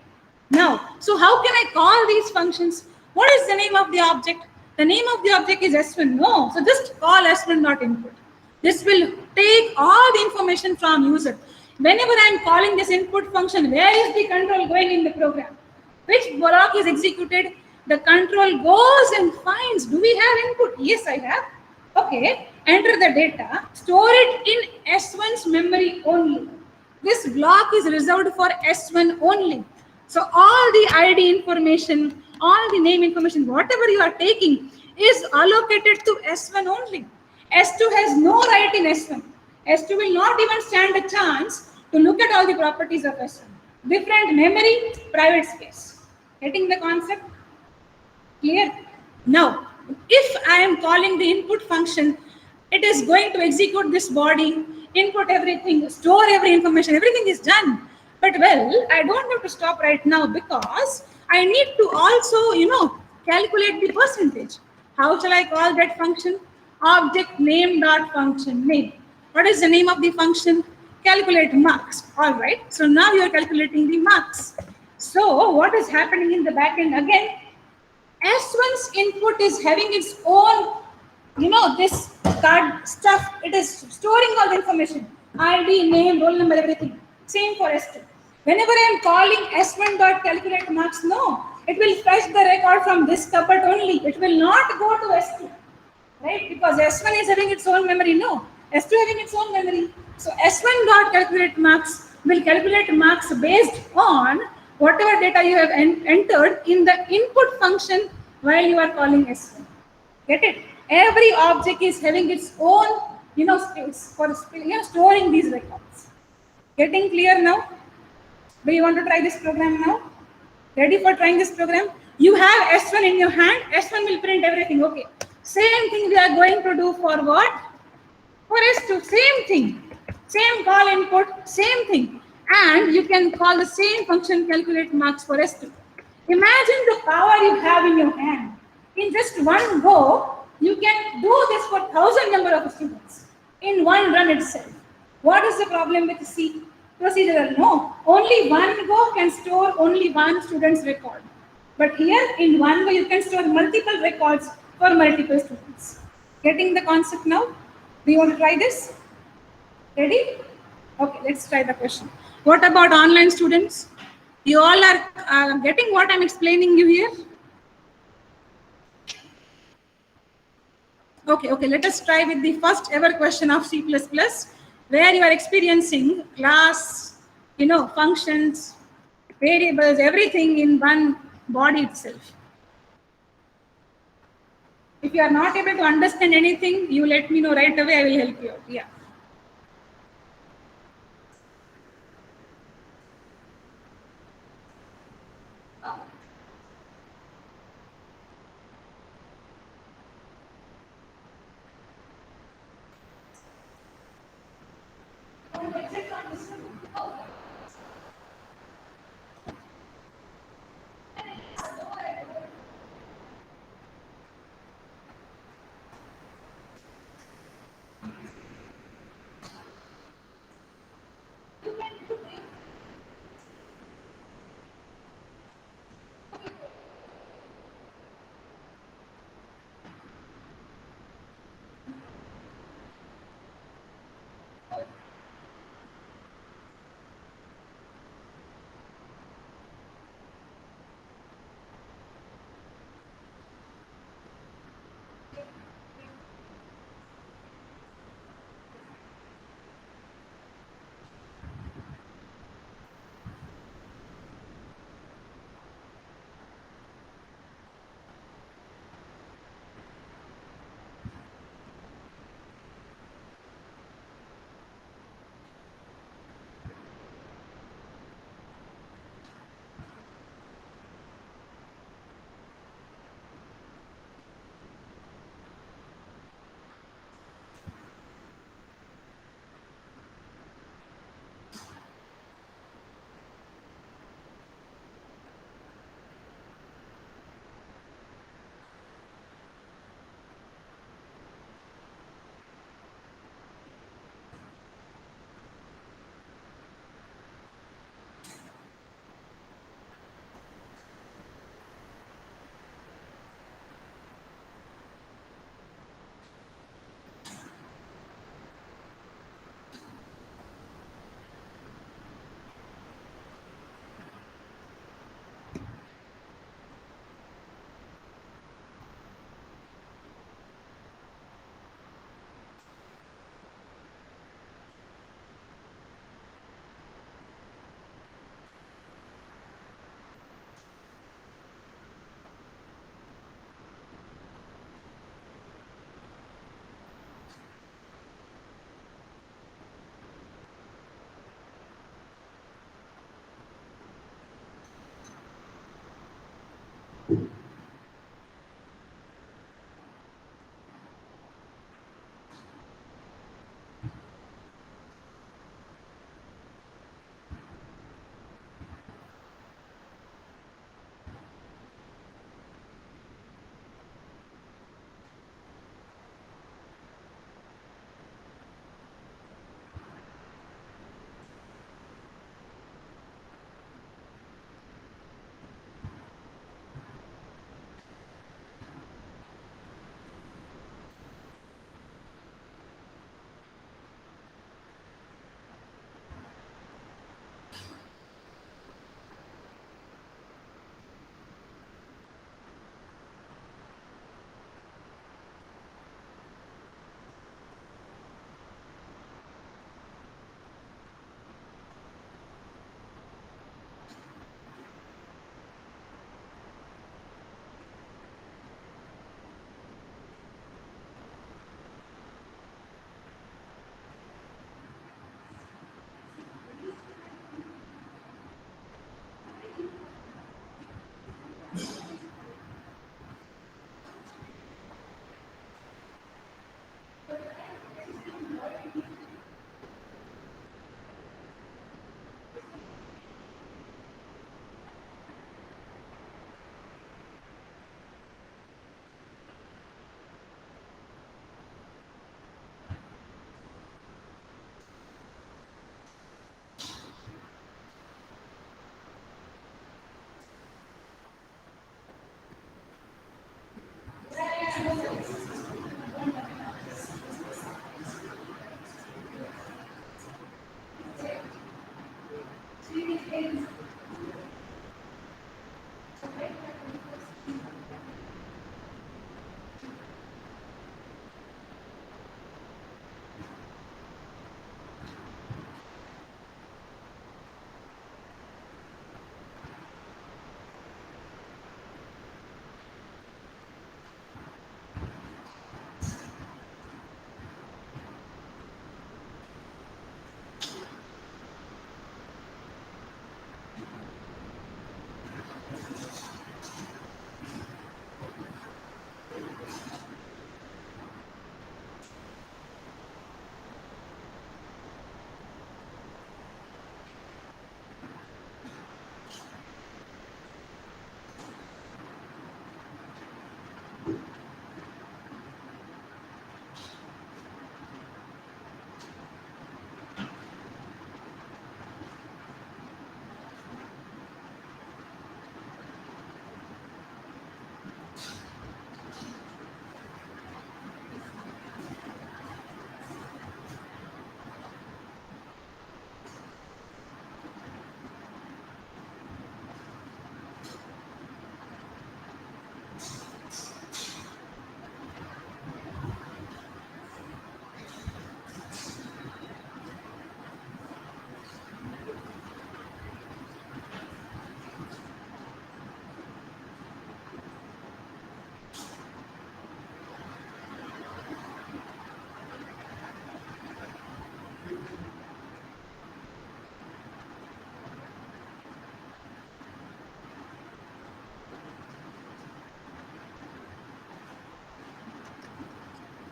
Speaker 1: Now, so how can I call these functions? What is the name of the object? The name of the object is S1. No. So just call S1.input. This will take all the information from user. Whenever I am calling this input function, where is the control going in the program? Which block is executed? The control goes and finds, do we have input? Yes, I have. Okay, enter the data, store it in S1's memory only. This block is reserved for S1 only. So all the ID information, all the name information, whatever you are taking is allocated to S1 only. S2 has no right in S1. S2 will not even stand a chance to look at all the properties of S1. Different memory, private space. Getting the concept? Clear? Now, if I am calling the input function, it is going to execute this body, input everything, store every information, everything is done. But well, I don't have to stop right now because I need to also, calculate the percentage. How shall I call that function? Object name dot function name. What is the name of the function? Calculate marks. All right. So now you are calculating the marks. So what is happening in the backend again? S1's input is having its own, this card stuff. It is storing all the information. ID, name, roll number, everything. Same for S2. Whenever I am calling S1.calculate marks, no, it will fetch the record from this cupboard only. It will not go to S2, right? Because S1 is having its own memory. No, S2 having its own memory. So S1.calculate marks will calculate marks based on whatever data you have entered in the input function while you are calling S1. Get it? Every object is having its own, space for storing these records. Getting clear now? Do you want to try this program now? Ready for trying this program? You have S1 in your hand. S1 will print everything. Okay. Same thing we are going to do for what? For S2. Same thing. Same call input. Same thing. And you can call the same function calculate marks for S2. Imagine the power you have in your hand. In just one go, you can do this for 1,000 number of students in one run itself. What is the problem with C? Procedural, no. Only one go can store only one student's record. But here in one go you can store multiple records for multiple students. Getting the concept now? Do you want to try this? Ready? Okay, let's try the question. What about online students? You all are getting what I'm explaining you here? Okay, okay, let us try with the first ever question of C++, where you are experiencing class, functions, variables, everything in one body itself. If you are not able to understand anything, you let me know right away, I will help you out. Yeah.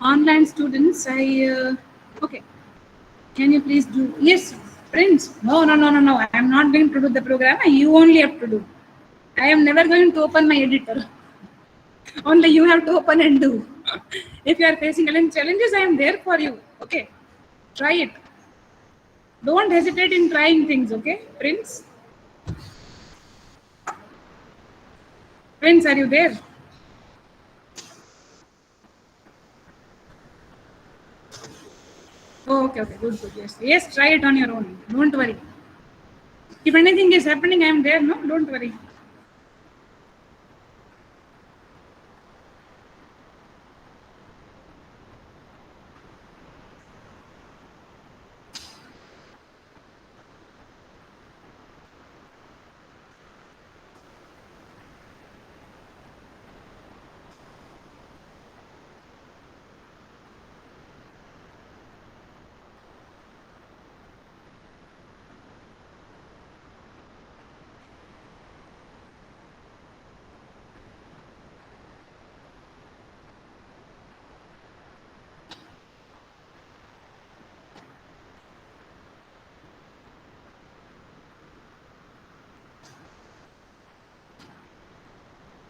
Speaker 1: Online students, okay. Can you please do? Yes, Prince. No, no, no, no, no. I am not going to do the program. You only have to do. I am never going to open my editor. Only you have to open and do. If you are facing any challenges, I am there for you. Okay. Try it. Don't hesitate in trying things, okay? Prince? Prince, are you there? Oh, okay, okay. Good, good. Yes. Yes, try it on your own. Don't worry. If anything is happening, I am there, no? Don't worry.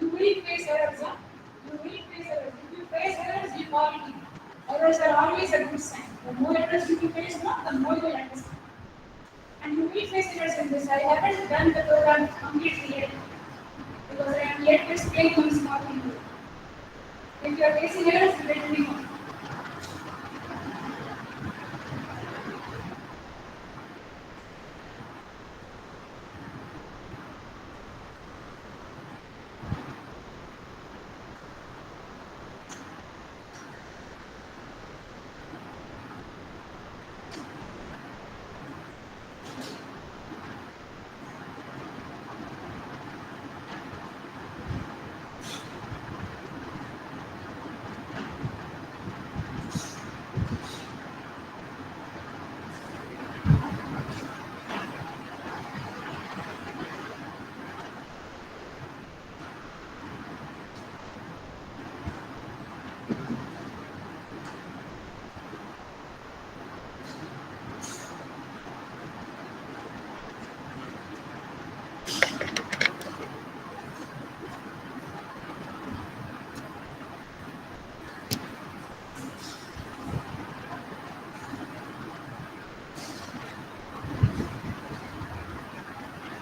Speaker 1: You will face errors, huh? You will face errors. If you face errors, you call me. Errors are always a good sign. The more errors you face, no, the more you will understand. And you will face errors in this. I haven't done the program completely yet because I am yet to explain one small thing. If you are facing errors, let me know.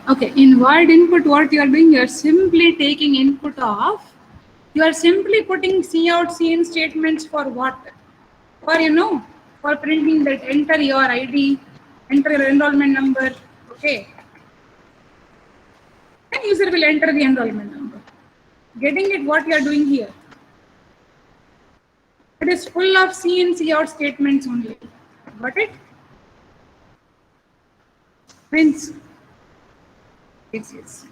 Speaker 1: Okay, in word input, what you are doing, you are simply taking input of, you are simply putting C out, C in statements for what? For, for printing that enter your ID, enter your enrollment number, okay. And user will enter the enrollment number. Getting it what you are doing here. It is full of C in, C out statements only. Got it? Prince. Yes, yes.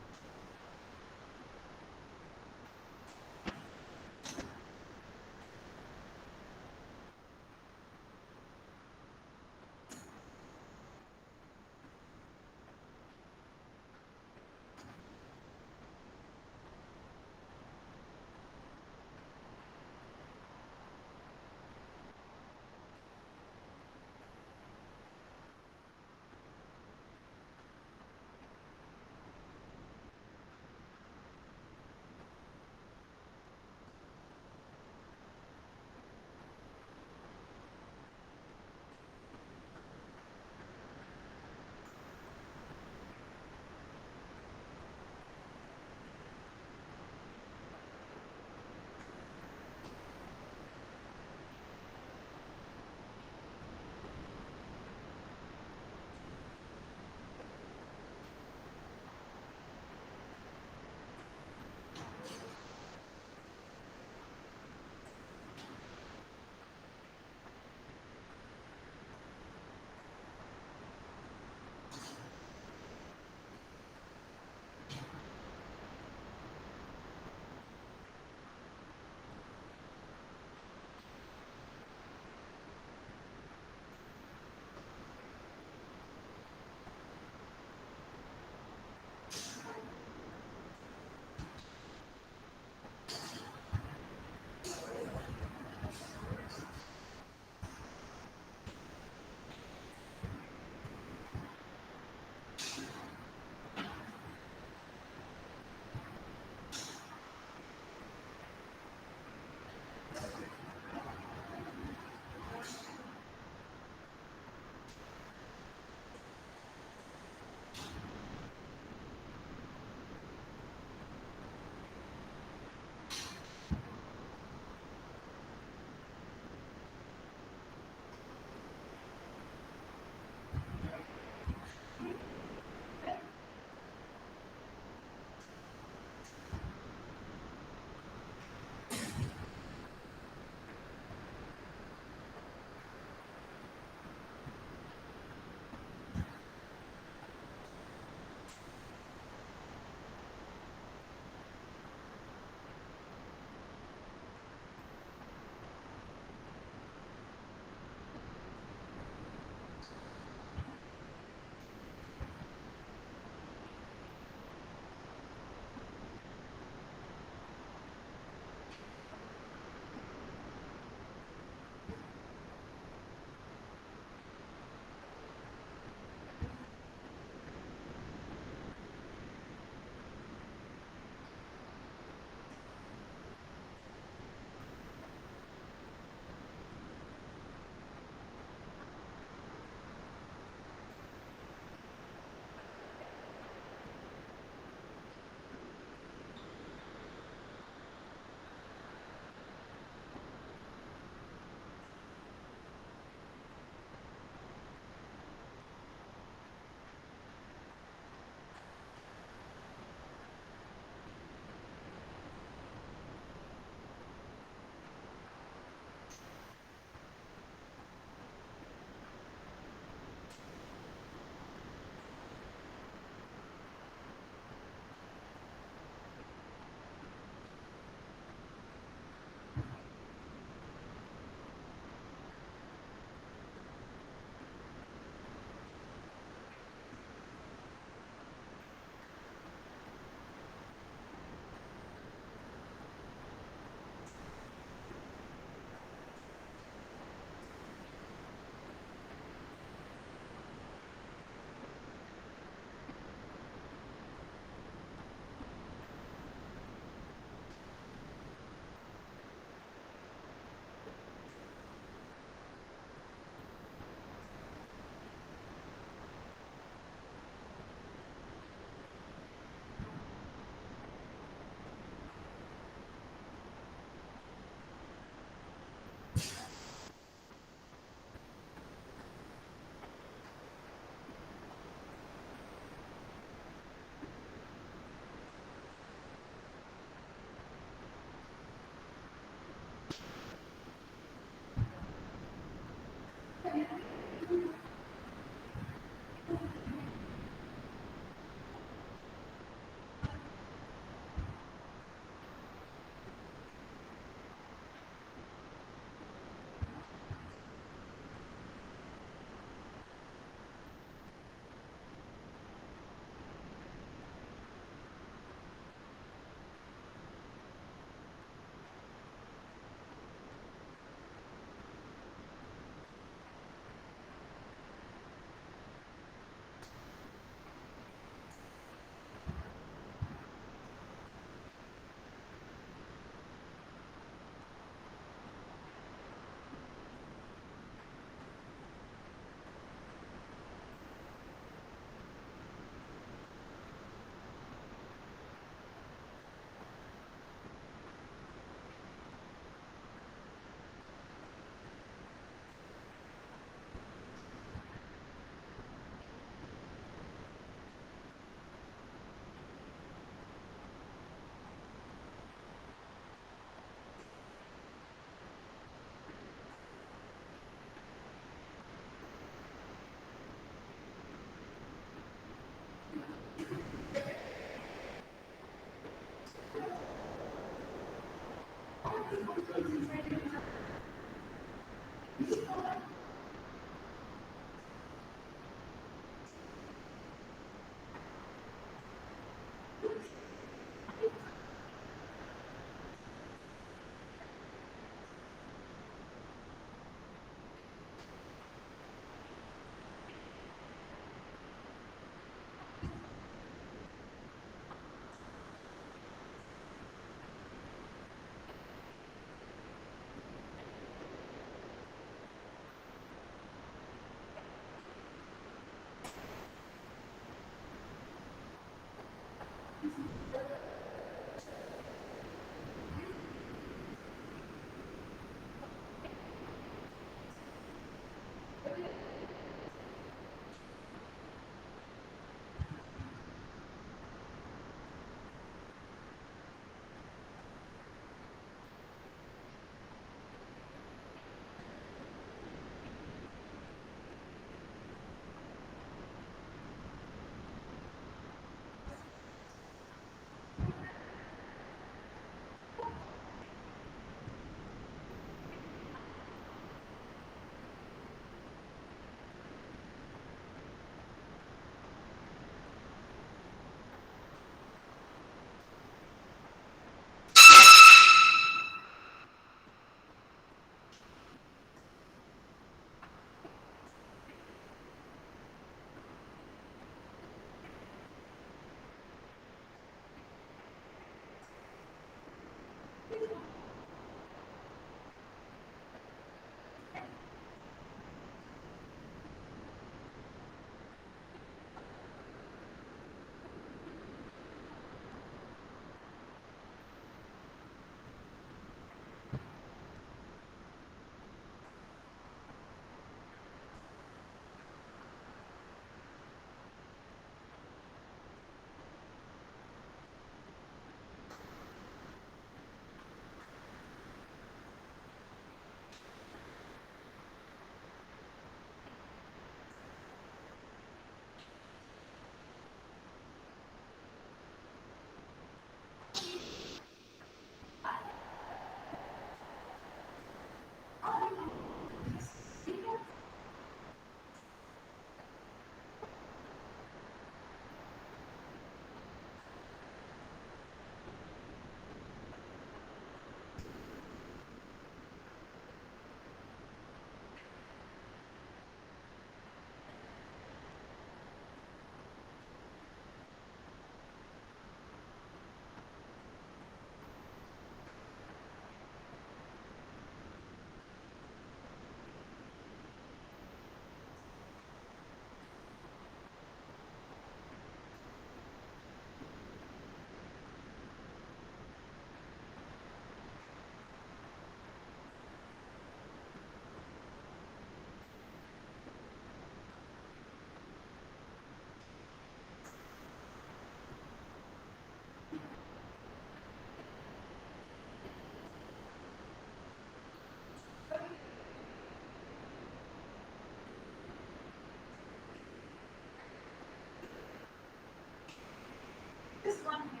Speaker 1: This one here.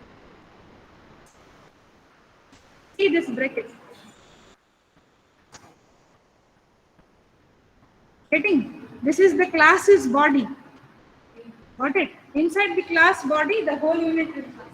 Speaker 1: See this bracket. Getting? This is the class's body. Got it? Inside the class body, the whole unit will pass.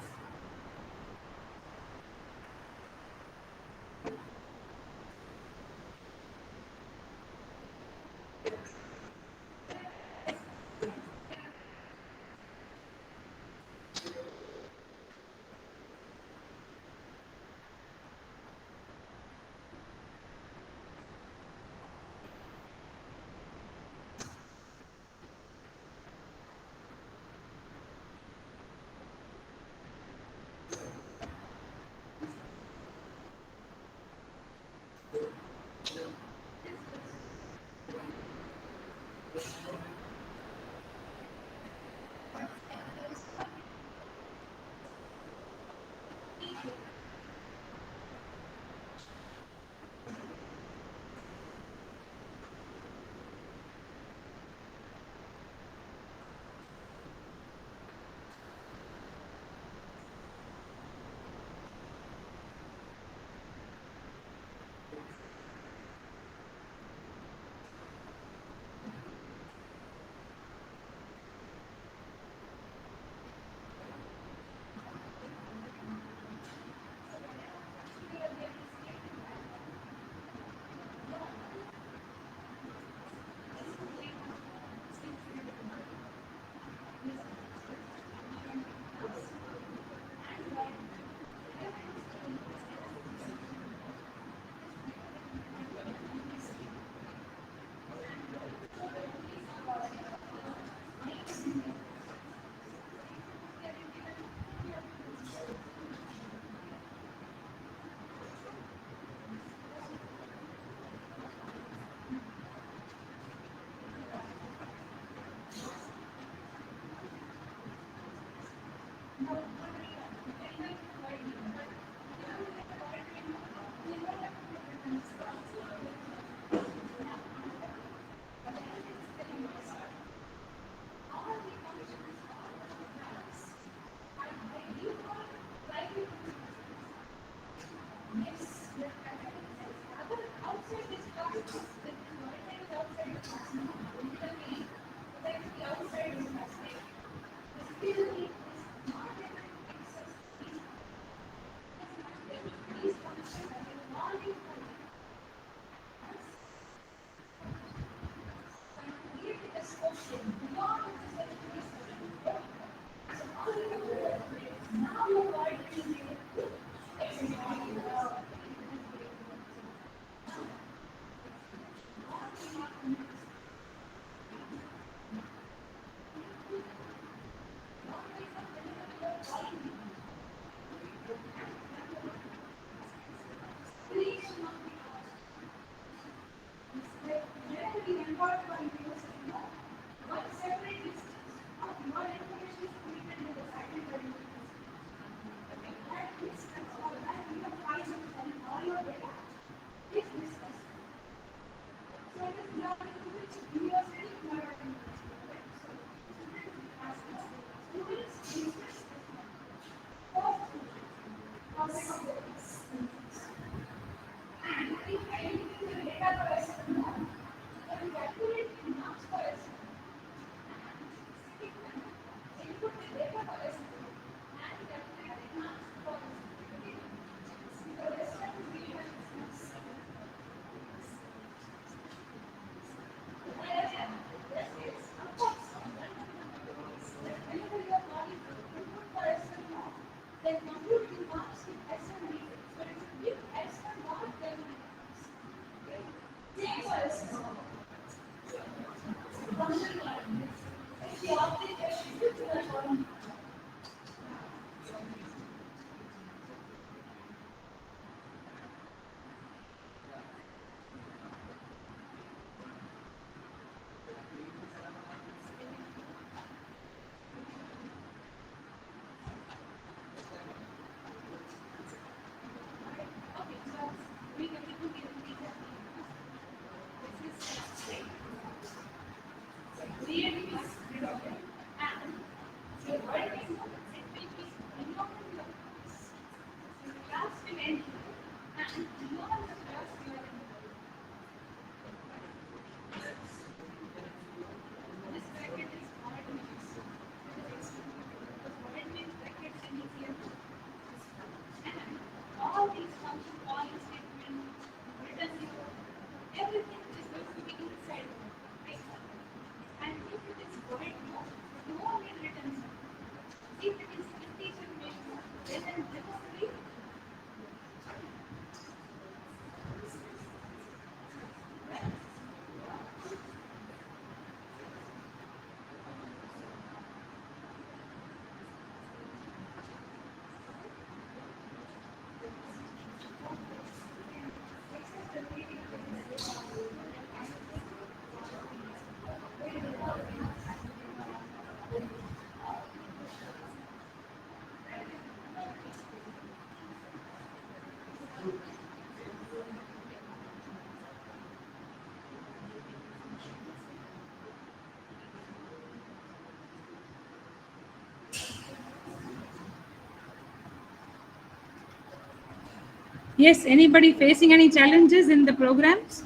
Speaker 1: Yes, anybody facing any challenges in the programs?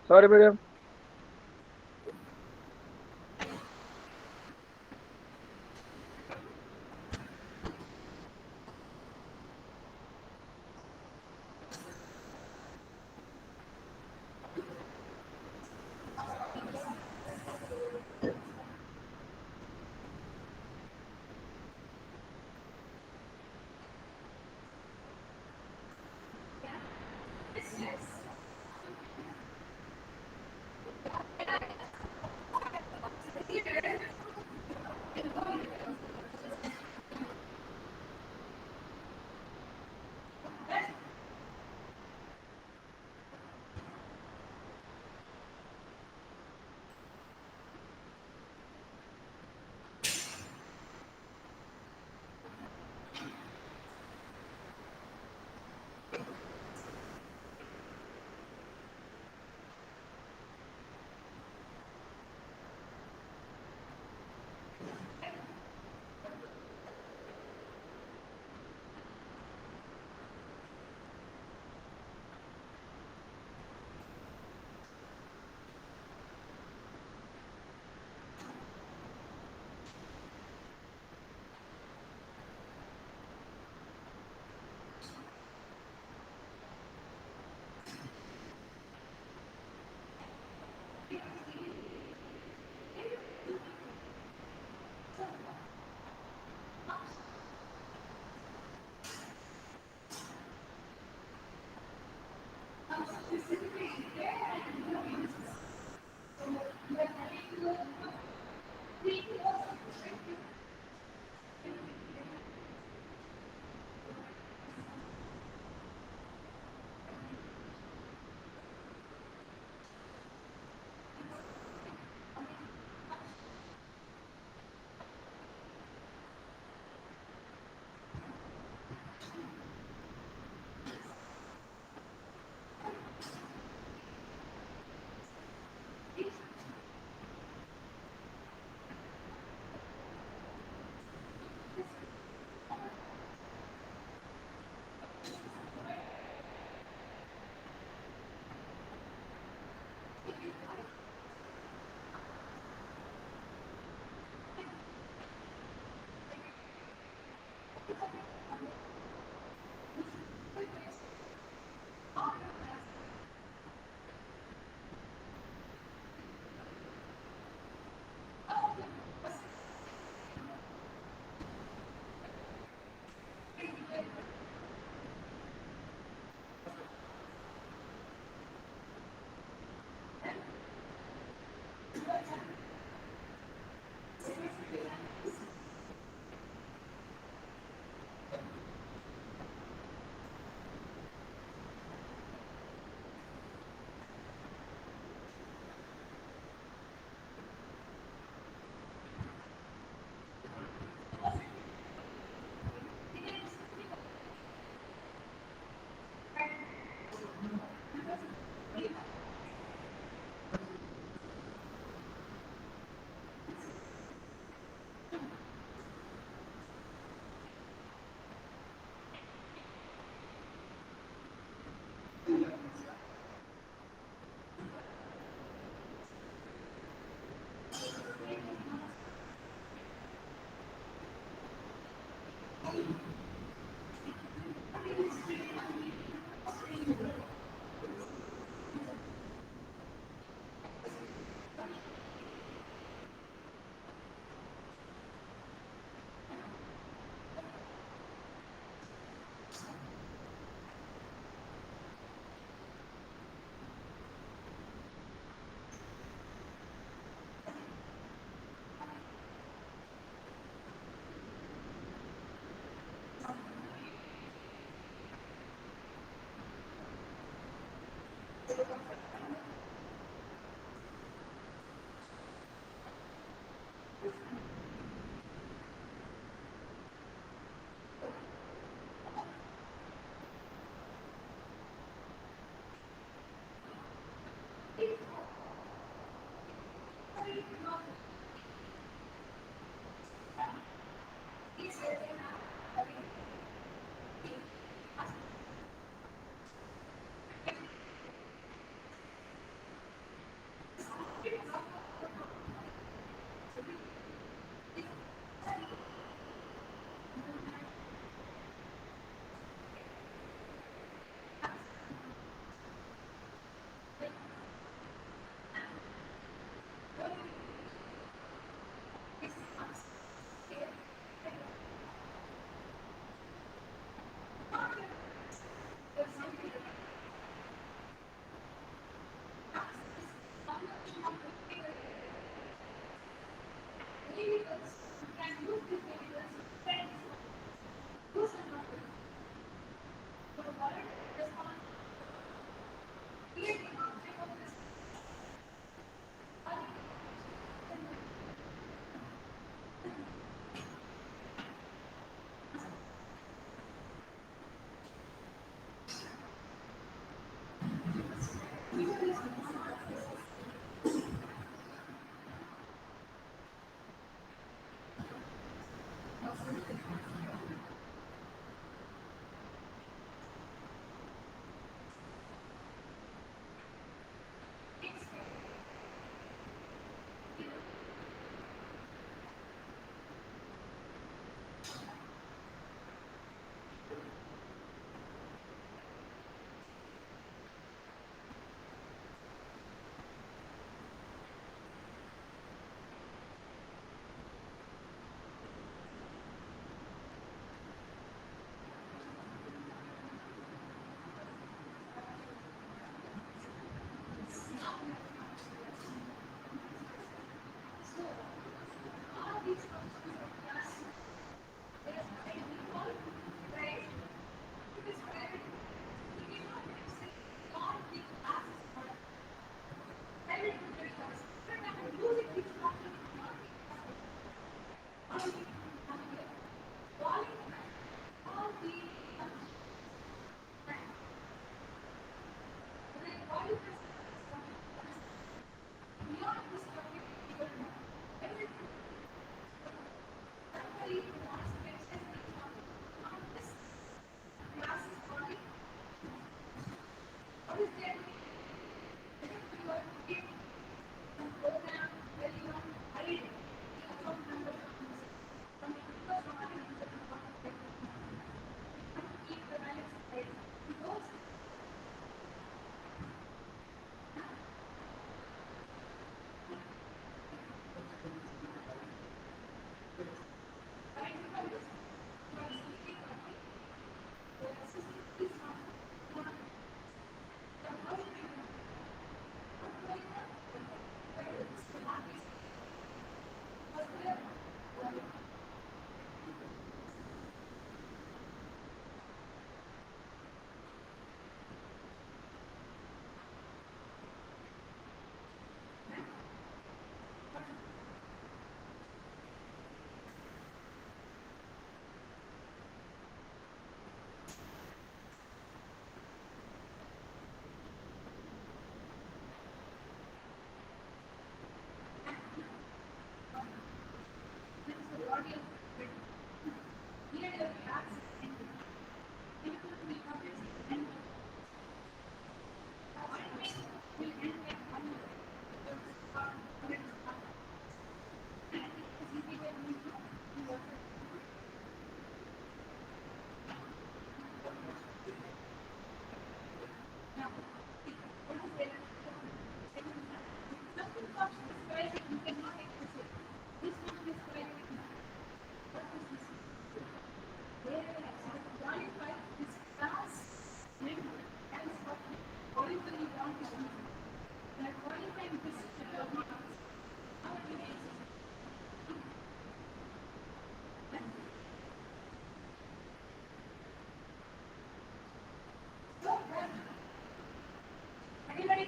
Speaker 3: Sorry, madam.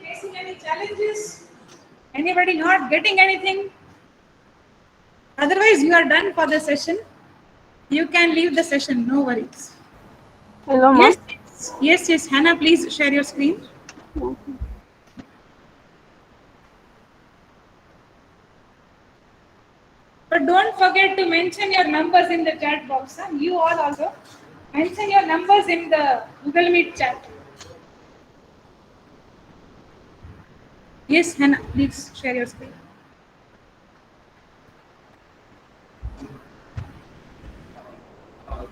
Speaker 1: facing any challenges? Anybody not getting anything? Otherwise, you are done for the session. You can leave the session, no worries.
Speaker 4: Hello, ma'am.
Speaker 1: Yes, Hannah, please share your screen.
Speaker 4: Okay.
Speaker 1: But don't forget to mention your numbers in the chat box. Huh? You all also mention your numbers in the Google Meet chat. Yes, Hannah, please share your screen.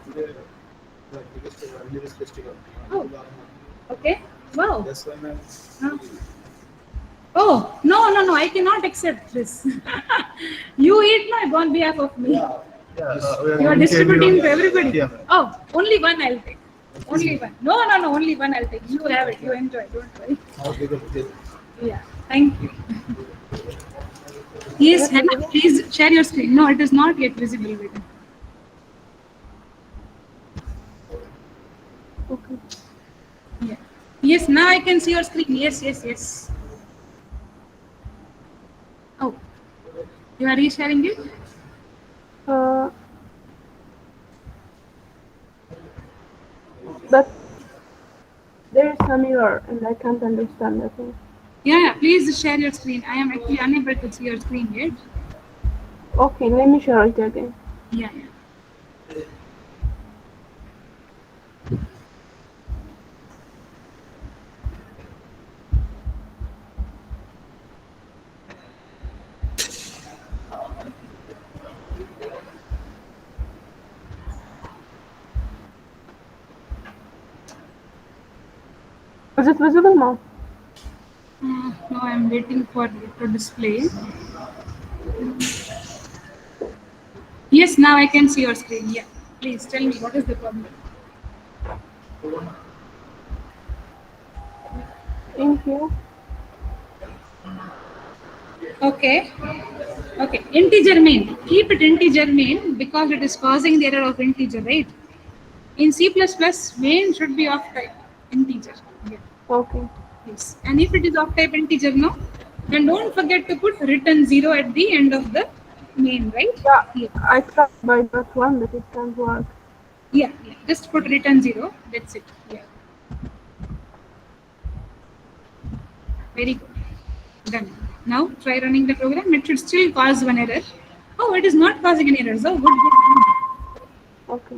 Speaker 5: Today, the biggest religious festival.
Speaker 1: Oh, okay. Wow.
Speaker 5: That's why, ma'am.
Speaker 1: Huh? Oh, no, I cannot accept this. You eat my on behalf of me.
Speaker 5: Yeah,
Speaker 1: You are distributing to everybody.
Speaker 5: Yeah.
Speaker 1: Oh, only one I'll take. Only one. No, only one I'll take. You have it. You enjoy. Don't worry.
Speaker 5: Okay, good.
Speaker 1: Yeah. Thank you. Yes, Hannah, please share your screen. No, it is not yet visible.
Speaker 4: Okay.
Speaker 1: Yeah. Yes, now I can see your screen. Yes. Oh, you are resharing it?
Speaker 4: But there is some error and I can't understand that thing.
Speaker 1: Yeah, please share your screen. I am actually unable to see your screen yet.
Speaker 4: Okay, let me share it again.
Speaker 1: Yeah.
Speaker 4: Is it visible now?
Speaker 1: No, I am waiting for it to display. Yes, now I can see your screen. Yeah. Please tell me what is the problem.
Speaker 4: In here?
Speaker 1: Okay. Integer main. Keep it integer main because it is causing the error of integer, right? In C++, main should be of type integer. Yeah.
Speaker 4: Okay.
Speaker 1: Yes. And if it is of type integer, no, then don't forget to put return 0 at the end of the main, right?
Speaker 4: Yeah, I tried by that one, but it can't work.
Speaker 1: Yeah. Just put return 0. That's it. Yeah. Very good. Done. Now try running the program. It should still cause one error. Oh, it is not causing any errors. Oh, good.
Speaker 4: Okay.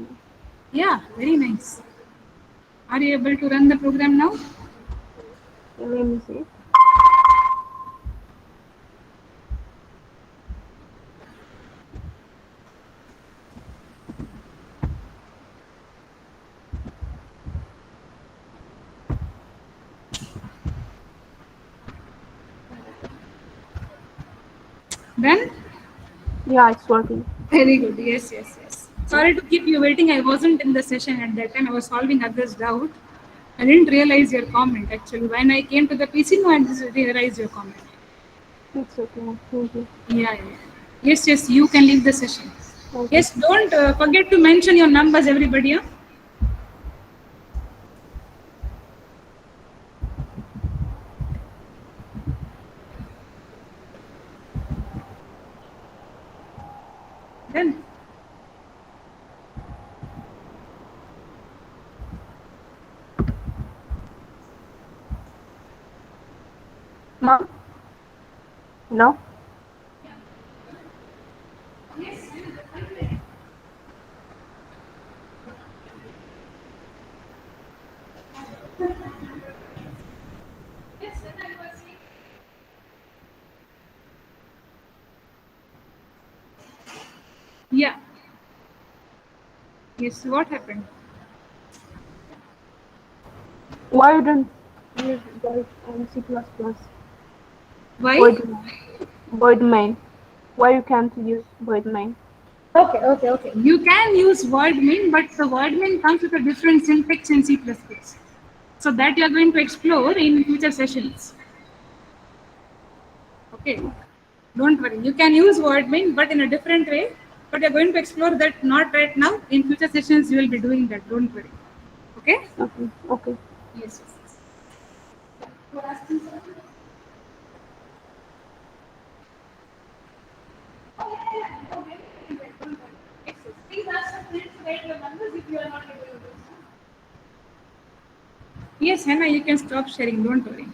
Speaker 1: Yeah, very nice. Are you able to run the program now?
Speaker 4: Let me see.
Speaker 1: Done?
Speaker 4: Yeah, it's working.
Speaker 1: Very good. Yes. Sorry to keep you waiting. I wasn't in the session at that time. I was solving others' doubt. I didn't realize your comment actually. When I came to the PC, no, I just realized your comment.
Speaker 4: It's okay. Thank you.
Speaker 1: Yeah. Yes. You can leave the session.
Speaker 4: Okay.
Speaker 1: Yes. Don't forget to mention your numbers, everybody. Huh? Done.
Speaker 4: Mom? No?
Speaker 1: Yeah. Yes. What happened?
Speaker 4: Why you don't use void and C++?
Speaker 1: Why?
Speaker 4: Void main. Why you can't use void main?
Speaker 1: Okay. You can use void main, but the void main comes with a different syntax in C++. So that you are going to explore in future sessions. Okay. Don't worry. You can use void main, but in a different way. But you're going to explore that not right now. In future sessions, you will be doing that. Don't worry. Okay?
Speaker 4: Okay.
Speaker 1: Yes. for asking something? Oh, yeah. No, maybe don't worry. Please ask your friends to write your numbers if you are not able to do so. Yes, Hannah, you can stop sharing, don't worry.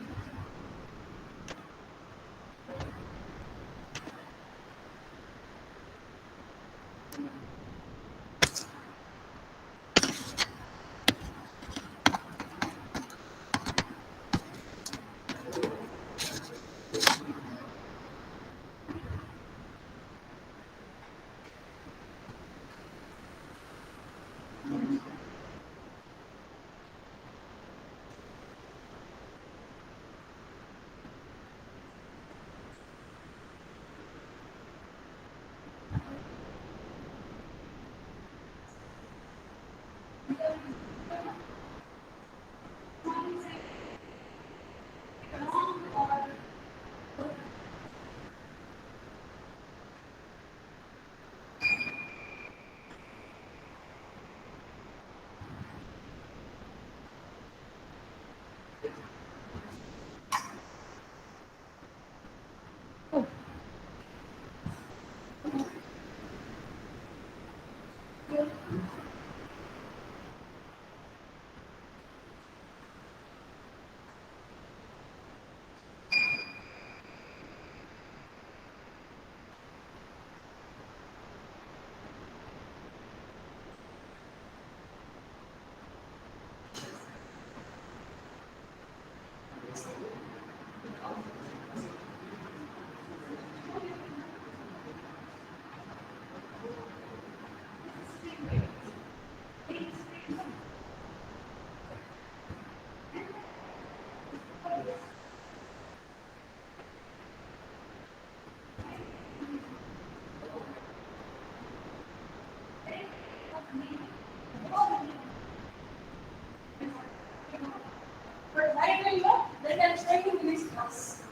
Speaker 1: But I will know that I am studying in this class.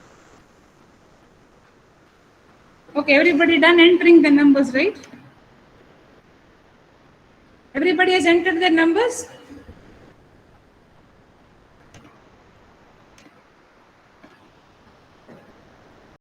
Speaker 1: Okay, everybody done entering the numbers, right? Everybody has entered their numbers?